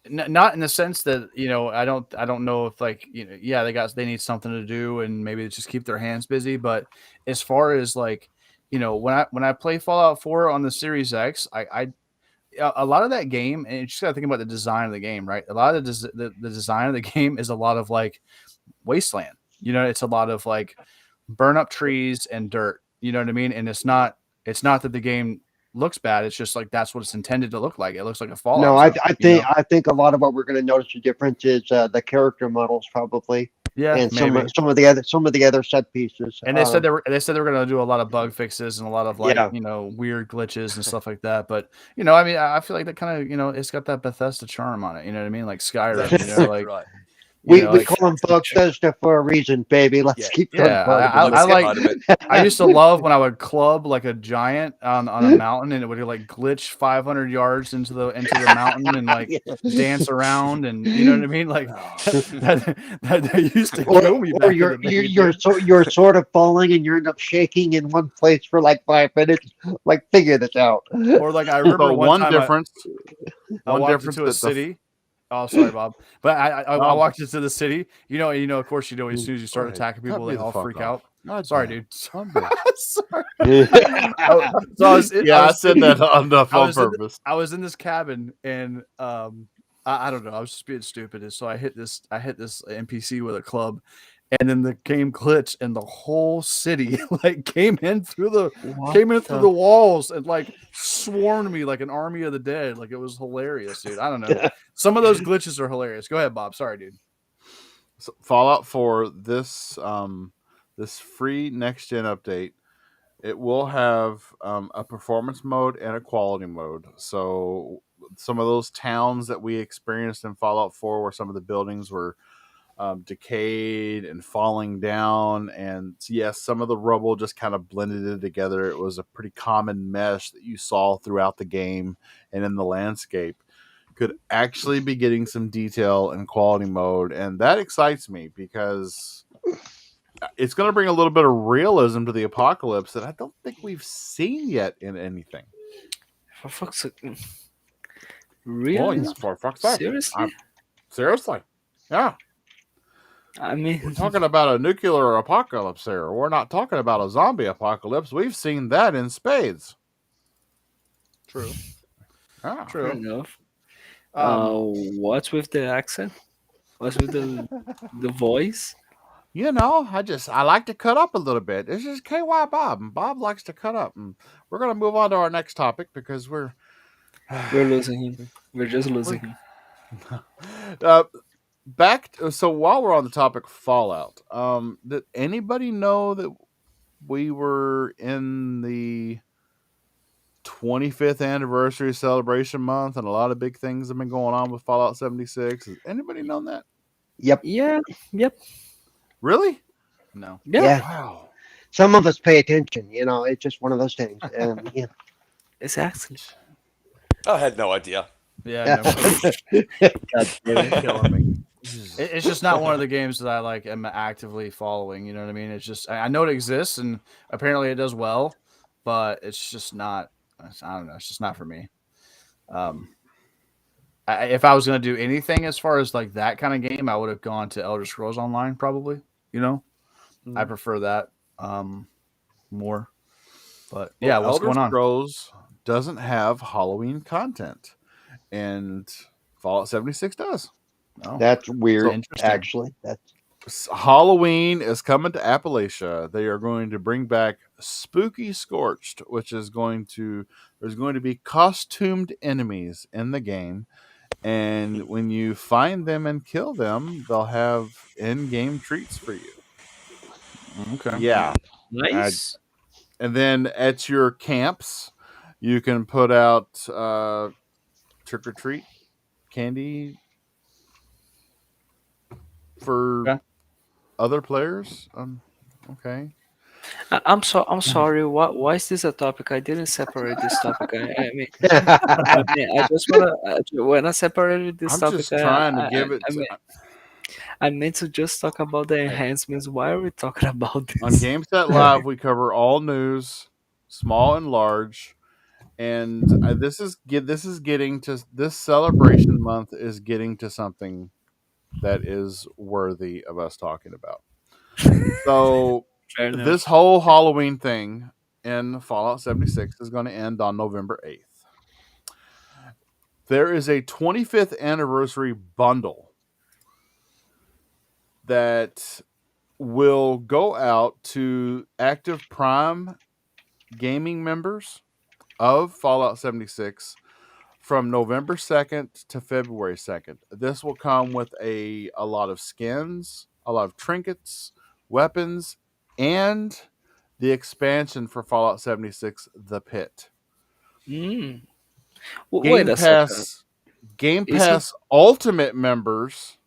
not in the sense that, I don't know if, like, yeah, they need something to do and maybe they just keep their hands busy. But as far as, like, when I play Fallout 4 on the Series X, a lot of that game, and you just gotta think about the design of the game, right? A lot of the design of the game is a lot of, like, wasteland. It's a lot of, like, burn up trees and dirt. You know what I mean? And it's not that the game looks bad. It's just like that's what it's intended to look like. It looks like a no, Fallout I, zone. I think a lot of what we're going to notice the difference is the character models probably, Yeah, and maybe. some of the other set pieces. And they said they were going to do a lot of bug fixes and a lot of, like, Yeah. weird glitches and stuff like that. But I mean, I feel like that kind of it's got that Bethesda charm on it. You know what I mean? Like Skyrim. That's Like, right. We like, call them Bethesda for a reason, baby. Let's keep those yeah, part of I Let's get like. part of it. I used to love when I would club like a giant on a mountain, and it would, like, glitch 500 yards into the mountain and, like, dance around, and you know what I mean. Like that used to kill me back in the day. you're sort of falling and you end up shaking in one place for like 5 minutes. Like, figure this out. Or, like, I remember So one time I one walked difference into a that the city. Oh, sorry, Bob. But I Oh. walked into the city. Of course, as soon as you start Go ahead. attacking Cut people, me they the all fuck freak off. out. God Sorry, damn. dude. Son of a bitch. So I said that on I purpose. was in this cabin, and I don't know. I was just being stupid, and so I hit this NPC with a club, and then the game glitched, and the whole city like came in through the walls and, like, swarmed me like an army of the dead. Like, it was hilarious, dude. I don't know. Some of those glitches are hilarious. Go ahead, Bob. Sorry, dude. So Fallout 4, this free next gen update, it will have a performance mode and a quality mode. So some of those towns that we experienced in Fallout 4, where some of the buildings were decayed and falling down. And yes, some of the rubble just kind of blended it together. It was a pretty common mesh that you saw throughout the game and in the landscape. Could actually be getting some detail in quality mode, and that excites me because it's going to bring a little bit of realism to the apocalypse that I don't think we've seen yet in anything. For fuck's sake. Well, Really? for fuck's sake. Seriously? Seriously. Yeah. I We're mean, talking about a nuclear apocalypse here. We're not talking about a zombie apocalypse. We've seen that in spades. True. Ah. fair True. enough. Um, What's with the accent? What's with the voice? You know, I like to cut up a little bit. This is KY Bob, and Bob likes to cut up. And we're gonna move on to our next topic because We're losing him. We're just losing him. uh, so while we're on the topic of Fallout, did anybody know that we were in the 25th anniversary celebration month and a lot of big things have been going on with Fallout 76? Has anybody known that? Yep. Yeah. Yep. Really? no. Yeah. Yeah. Wow. Some of us pay attention. It's just one of those things. Yeah. Exactly. I had no idea. Yeah. No. God damn it. Killing me. It's just not one of the games that I like am actively following. You know what I mean? It's just I know it exists and apparently it does well, but it's just not. I don't know. It's just not for me. If I was gonna do anything as far as like that kind of game, I would have gone to Elder Scrolls Online probably. You know, I prefer that more. But yeah, what's Elder going on? Scrolls doesn't have Halloween content, and Fallout 76 does. Oh, That's weird, interesting. actually. Halloween is coming to Appalachia. They are going to bring back Spooky Scorched, which is there's going to be costumed enemies in the game. And when you find them and kill them, they'll have in-game treats for you. okay. Yeah. Nice. And then at your camps, you can put out trick or treat candy for Okay. other players. Okay. I'm sorry. Why is this a topic? I didn't separate this topic. I just when I separated this I'm topic, just trying to give it I meant to just talk about the enhancements. Why are we talking about on this? GameSet Live. We cover all news, small and large, and this celebration month is getting to something that is worthy of us talking about. So Fair enough. this whole Halloween thing in Fallout 76 is going to end on November 8th. There is a 25th anniversary bundle that will go out to active Prime gaming members of Fallout 76 from November 2nd to February 2nd. This will come with a lot of skins, a lot of trinkets, weapons, and the expansion for Fallout 76, The Pit. Mm. Game Wait a second. Game Is it- Pass Ultimate members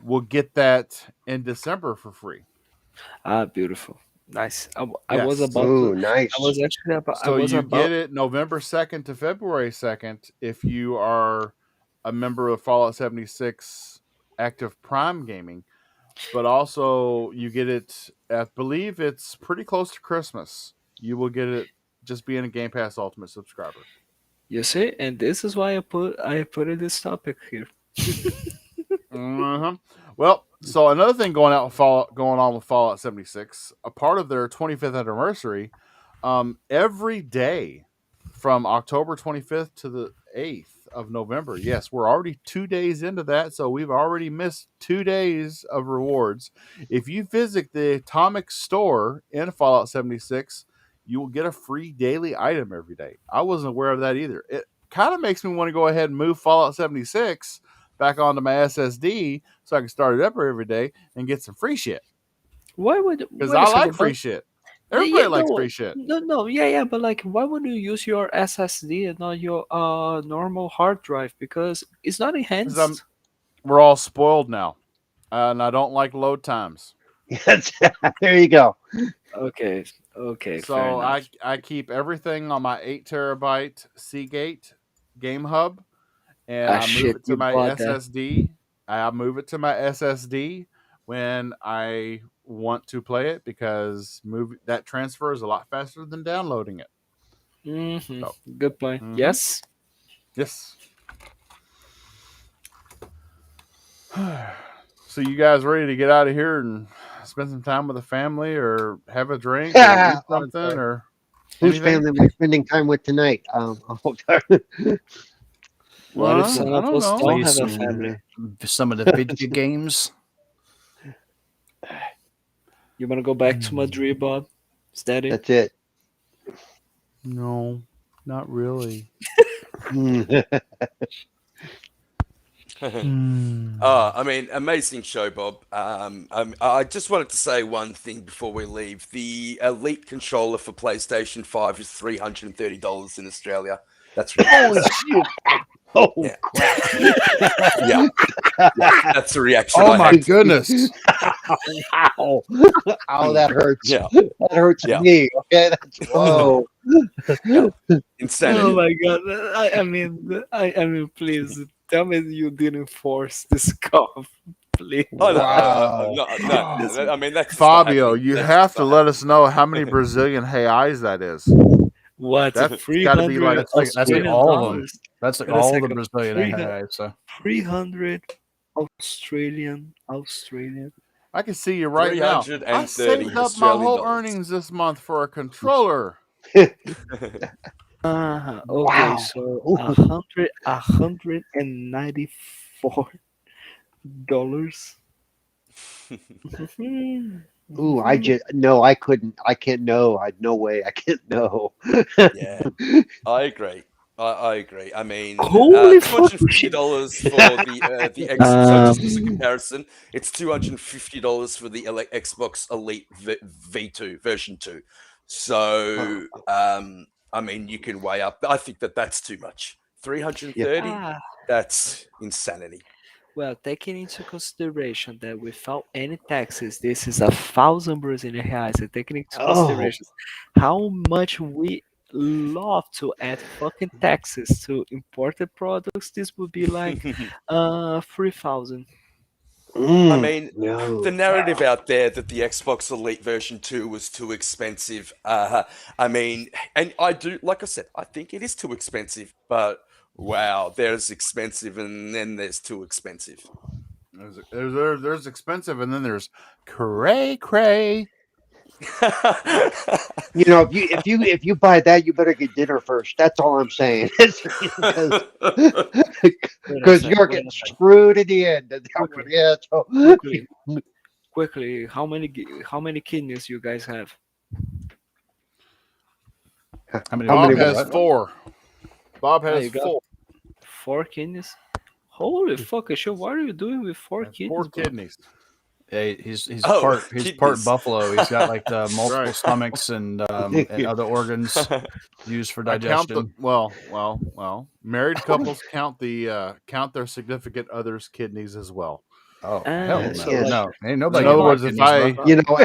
will get that in December for free. Beautiful. Nice. I was Yes. about Ooh, to. nice. I was actually about. I So was you about. get it November 2nd to February 2nd if you are a member of Fallout 76 Active Prime Gaming. But also you get it, I believe it's pretty close to Christmas. You will get it just being a Game Pass Ultimate subscriber. You see, and this is why I put in this topic here. Mm-hmm. Well, so another thing going on with Fallout 76, a part of their 25th anniversary, every day from October 25th to the 8th of November. Yes, we're already 2 days into that, so we've already missed 2 days of rewards. If you visit the Atomic Store in Fallout 76, you will get a free daily item every day. I wasn't aware of that either. It kind of makes me want to go ahead and move Fallout 76 back onto my SSD so I can start it up every day and get some free shit. Why would? Because wait a I second, like but- free shit. Everybody Yeah, likes no, free shit. No, yeah, but like, why would you use your SSD and not your normal hard drive? Because it's not enhanced. We're all spoiled now. and I don't like load times. There you go. Okay, okay, fair So enough. I keep everything on my 8 terabyte Seagate Game Hub, and Ah, I move shit, it to you my bought that. SSD. I move it to my SSD when I want to play it because that transfer is a lot faster than downloading it. Hmm. So, Good point. mhm. Yes. Yes. So you guys ready to get out of here and spend some time with the family, or have a drink, or eat I'm something, sorry. or Whose anything? family am I spending time with tonight? What if Well, some I of don't us know. don't Play have a family? some of the video games. You wanna go back to Madrid, Bob? Is that it? That's it. No, not really. I mean, amazing show, Bob. I just wanted to say one thing before we leave. The Elite controller for PlayStation 5 is $330 in Australia. That's Holy ridiculous. shit! Oh Yeah, crap! yeah, yeah. That's the reaction Oh I my had. goodness! Ow! Ow! That hurts. Yeah, That hurts yeah, me. Okay, that's whoa. yeah. Oh Insanity. my god! I mean, please tell me you didn't force this cough, please. Oh no, Wow. no, no, no. I mean, that's just not Fabio, happening. you That's just have to not let us know how many happening. Brazilian reais that is. What? That's Three got to be like hundred That's like Australian all of them. dollars? That's like Wait a all the second. Brazilian I 300, had. So 300 Australian. I can see you right now. I 330 saved up my Australian whole dollars. earnings this month for a controller. Okay, Wow. so Ooh, $194. ooh, I just no, I couldn't. I can't know. I no way. I can't know. Yeah, I agree. I agree. I mean, Holy two hundred fuck and fifty shit! dollars for the X. So Um, just as a comparison, it's $250 for the Xbox Elite V2 version 2. So I mean, you can weigh up. I think that's too much. Yeah. 330. ah, That's insanity. well, taking into consideration that without any taxes, this is 1,000 Brazilian reais, and taking into Oh. consideration how much we love to add fucking taxes to imported products, this would be like 3,000. I Mm, mean, the no. narrative out there that the Xbox Elite version 2 was too expensive. I mean, and I do, like I said, I think it is too expensive, but wow, there's expensive and then there's too expensive. There's expensive, and then there's cray cray. You know, if you buy that, you better get dinner first. That's all I'm saying. Because Wait a sec, you're wait getting a sec. screwed in the end. Quickly, Yeah. So quickly, quickly. How many kidneys you guys have? how many? how Bob many What? has what? What? 4. Bob Ah, has you got 4. 4 kidneys? Holy fuck, Ashu, what are you doing with four Has 4 kidneys, bro? kidneys. Yeah, he's Oh, part kidneys. buffalo. He's got like the multiple Right. stomachs and other organs used for I count the digestion. well. Married couples count their significant others' kidneys as well. Oh hell Ah, no, so Yeah. like, no, ain't so nobody In other getting my Bob, words, if kidneys, bro. I Bob, You know, Bob,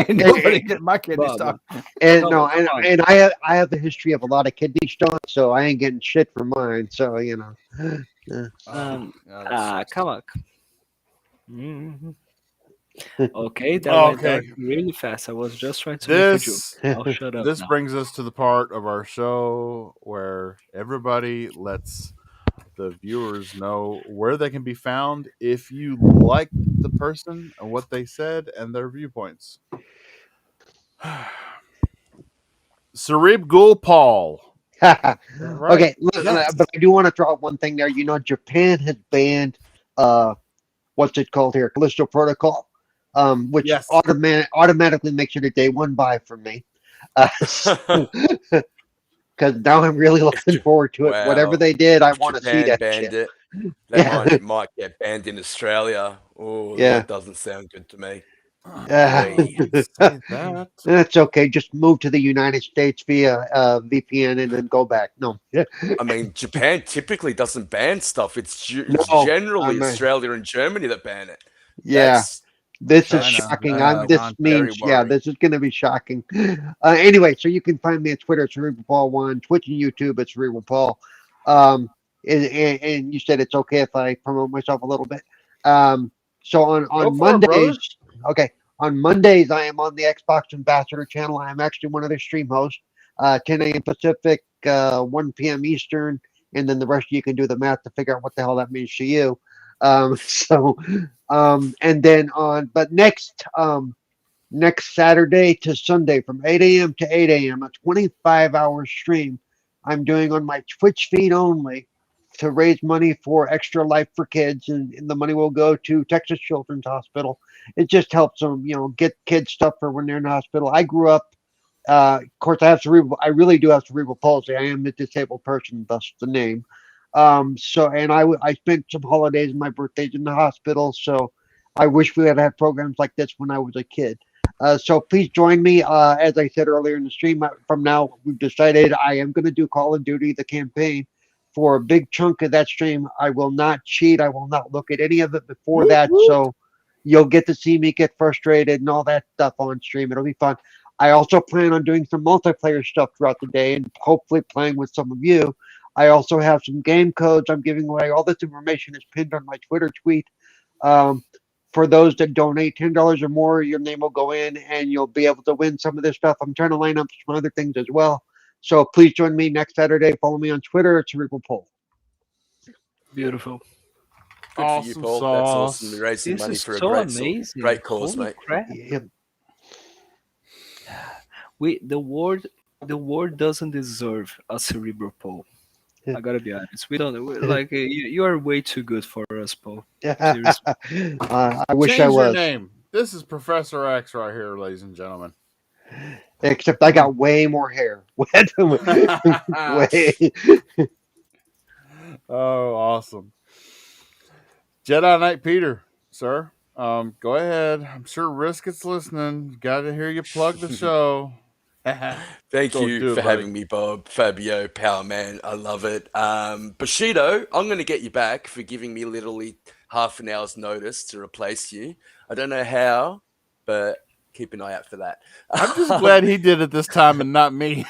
Ain't and, nobody getting my kidneys, Bob, dog. and come on, no, come on. and I have the history of a lot of kidney stones, so I ain't getting shit for mine. So you know. Yeah. Um, Oh, that sucks. come on. Mhm. Okay, that oh, went okay, dark really fast. I was just trying to make a joke. this I'll shut up this now. brings us to the part of our show where everybody lets the viewers know where they can be found if you like the person and what they said and their viewpoints. Cerebral Paul. Right. Okay, look, Yes. but I do want to throw out one thing there. You know, Japan has banned uh, what's it called here, Callisto Protocol, which Yes. automatically makes it a day one buy for me. Because now I'm really looking forward to it. Whatever Wow. they did, I If want to see Japan that banned shit. it, that Yeah, might get banned in Australia. Oh, yeah. that doesn't sound good to me. Uh, I Wee. wouldn't say that. that's okay. Just move to the United States via VPN and then go back. No, I mean, Japan typically doesn't ban stuff. It's no. generally I'm Australia and Germany that ban it. Yeah. That's This is China, shocking. China I'm. This content. very means, yeah, worrying. this is going to be shocking. Anyway, so you can find me at Twitter, Cerebral Paul One, Twitch and YouTube at Cerebral Paul. And you said it's okay if I promote myself a little bit. Um, so Go on for it, Mondays, brother. okay, on Mondays I am on the Xbox Ambassador channel. I am actually one of their stream hosts. 10 a.m. Pacific, 1 p.m. Eastern, and then the rest of you can do the math to figure out what the hell that means to you. So and then on, but next Saturday to Sunday from 8 a.m. to 8 a.m., a 25-hour stream I'm doing on my Twitch feed only to raise money for Extra Life for Kids, and the money will go to Texas Children's Hospital. It just helps them, get kids stuff for when they're in the hospital. I grew up. Of course, I have cerebral. I really do have cerebral palsy. I am a disabled person, thus the name. And I spent some holidays and my birthdays in the hospital. So I wish we had programs like this when I was a kid. So please join me. As I said earlier in the stream, from now we've decided I am going to do Call of Duty, the campaign, for a big chunk of that stream. I will not cheat. I will not look at any of it before Whoop, that. whoop. So you'll get to see me get frustrated and all that stuff on stream. It'll be fun. I also plan on doing some multiplayer stuff throughout the day and hopefully playing with some of you. I also have some game codes I'm giving away. All this information is pinned on my Twitter tweet. Um, for those that donate $10 or more, your name will go in and you'll be able to win some of this stuff. I'm trying to line up some other things as well. So please join me next Saturday. Follow me on Twitter. It's Cerebral Pole. Beautiful. Good for you, Awesome Paul. That's awesome. sauce. You're raising This money is for a so great amazing. great cause, Holy mate. crap. Yeah. The world doesn't deserve a cerebral Paul. I gotta be honest. We don't like you are way too good for us, Paul. Seriously. I wish I Change your was. name. This is Professor X right here, ladies and gentlemen. Except I got way more hair. Way. Oh, awesome. Jedi Knight Peter, sir. Go ahead. I'm sure Risket's listening. Got to hear you plug the show. Thank Go you do for it, buddy. having me, Bob. Fabio, Power Man, I love it. Bushido, I'm going to get you back for giving me literally half an hour's notice to replace you. I don't know how, but keep an eye out for that. I'm just glad he did it this time and not me.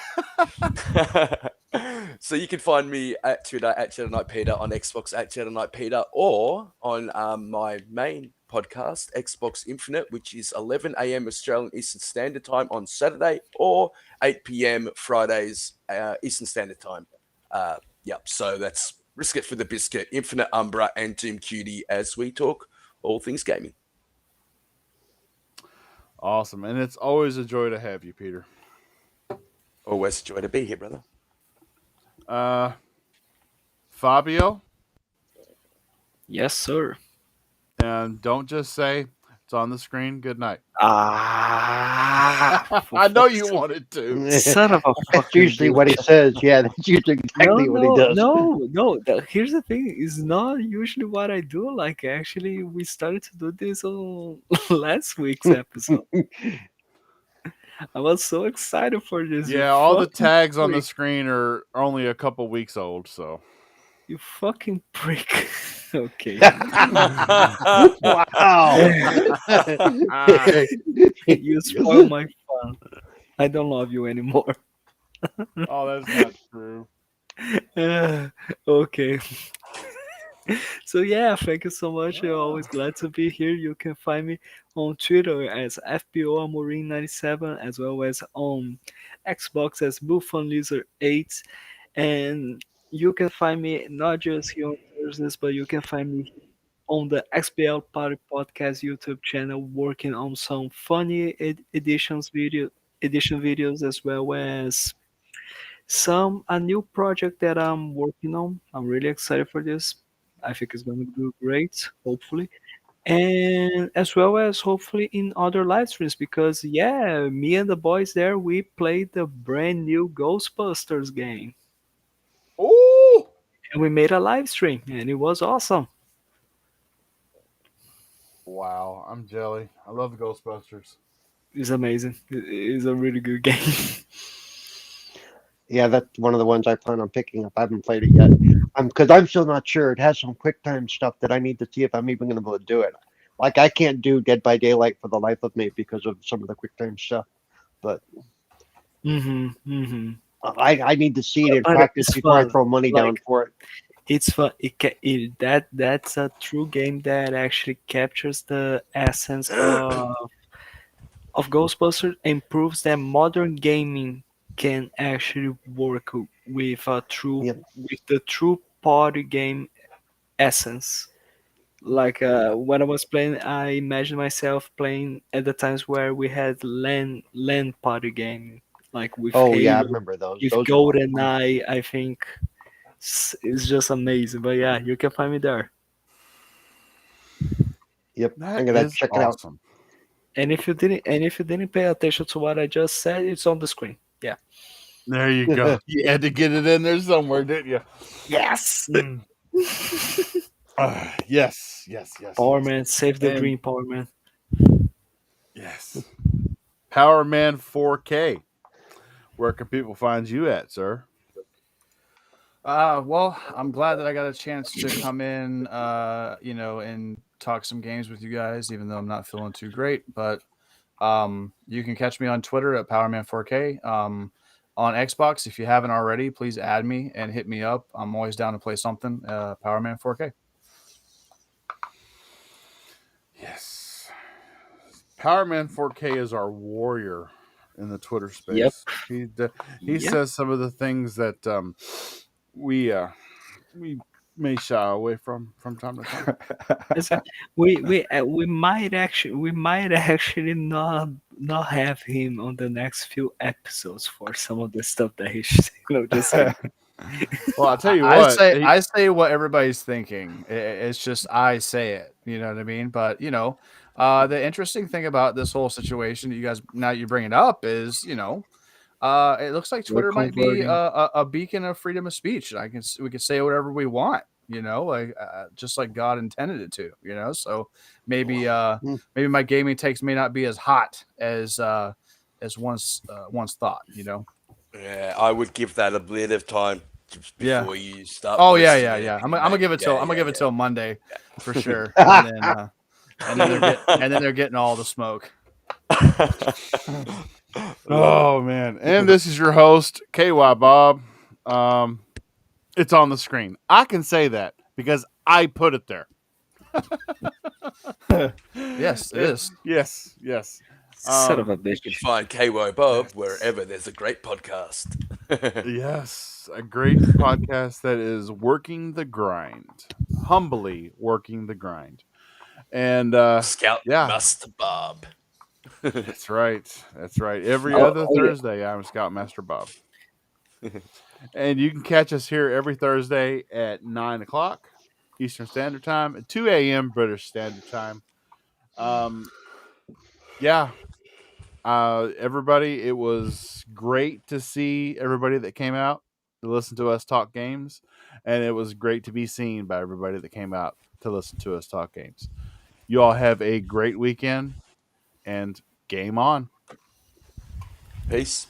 So you can find me at Twitter at Jedi Knight Peter, on Xbox at Jedi Knight Peter, or on my main podcast, Xbox Infinite, which is 11 a.m. Australian Eastern Standard Time on Saturday, or 8 p.m. Fridays Eastern Standard Time. Yep. So that's Risk It for the Biscuit, Infinite Umbra, and Doom Cutie as we talk all things gaming. Awesome. And it's always a joy to have you, Peter. Always a joy to be here, brother. Fabio, Yes, sir. and don't just say it's on the screen. Good night. Ah, for I know fuck's you sake. wanted to. Son of a That's fucking usually bitch. what he says. Yeah, that's usually No, exactly what he no, does. no. Here's the thing: it's not usually what I do. Like, actually, we started to do this on last week's episode. I was so excited for this. You Yeah, all the fucking tags on the prick. screen are only a couple weeks old, so. You fucking prick. Okay. Wow. You spoil my fun. I don't love you anymore. Oh, that's not true. Okay. So yeah, thank you so much. I'm always glad to be here. You can find me on Twitter as FBO Amorim97, as well as on Xbox as BuffonLizard8. And you can find me not just here on Thursdays, but you can find me on the XBL Party Podcast YouTube channel, working on some funny edition videos, as well as some a new project that I'm working on. I'm really excited for this. I think it's going to do great, hopefully. And as well as hopefully in other live streams, because yeah, me and the boys there, we played the brand new Ghostbusters game. Ooh! And we made a live stream and it was awesome. Wow, I'm jelly. I love Ghostbusters. It's amazing. It's a really good game. Yeah, that's one of the ones I plan on picking up. I haven't played it yet. Because I'm still not sure. It has some quick time stuff that I need to see if I'm even going to be able to do it. Like I can't do Dead by Daylight for the life of me because of some of the quick time stuff. But Mm-hmm. I need to see it in But practice it's before I fun. throw money down Like for it. it's fun. That's a true game that actually captures the essence of Ghostbusters and proves that modern gaming can actually work Yep. with the true party game essence. Like when I was playing, I imagined myself playing at the times where we had LAN party game, like with Oh yeah, I Halo, remember those. with Those are a lot of fun. GoldenEye. I think it's just amazing. But yeah, you can find me there. Yep. That I'm gonna is check it out. awesome. And if you didn't pay attention to what I just said, it's on the screen. Yeah. There you go. You had to get it in there somewhere, didn't you? Yes. Mm. Yes, yes, yes, Power yes. Man, save the And dream, Power Man. yes. Power Man 4K. Where can people find you at, sir? Well, I'm glad that I got a chance to come in, and talk some games with you guys, even though I'm not feeling too great. But you can catch me on Twitter at PowerMan4K. On Xbox, if you haven't already, please add me and hit me up. I'm always down to play something. PowerMan4K. Yes. Power Man 4K is our warrior in the Twitter Yep. space. He Yep. says some of the things that we may shy away from time to time. Listen, we might actually not have him on the next few episodes for some of the stuff that he's just kidding. Well, I'll tell you I what. say I say what everybody's thinking. It's just I say it. You know what I mean? But the interesting thing about this whole situation that you guys now you bring it up is it looks like We're Twitter might be converting. a beacon of freedom of speech. We can say whatever we want. Like just like God intended it to. So maybe Hmm. maybe my gaming takes may not be as hot as once thought. Yeah, I would give that a bit of time just Yeah. before you start Oh yeah, posting yeah, yeah. anything, I'm gonna mate. give it till Yeah, I'm gonna yeah, give it till Monday for sure, and then yeah. they're getting all the smoke. Oh man! And this is your host, KY Bob. Um, it's on the screen. I can say that because I put it there. Yes, it is. Yes, yes. Son of a You can bitch. find KY Bob Yes. wherever there's a great podcast. Yes, a great podcast that is working the grind, humbly working the grind, and Scout yeah, Master Bob. that's right, that's right. Every Oh, other oh yeah. Thursday, I'm Scoutmaster Bob, and you can catch us here every Thursday at 9 o'clock Eastern Standard Time, at 2 a.m. British Standard Time. Um, yeah, everybody, it was great to see everybody that came out to listen to us talk games, and it was great to be seen by everybody that came out to listen to us talk games. You all have a great weekend, and game on. Peace.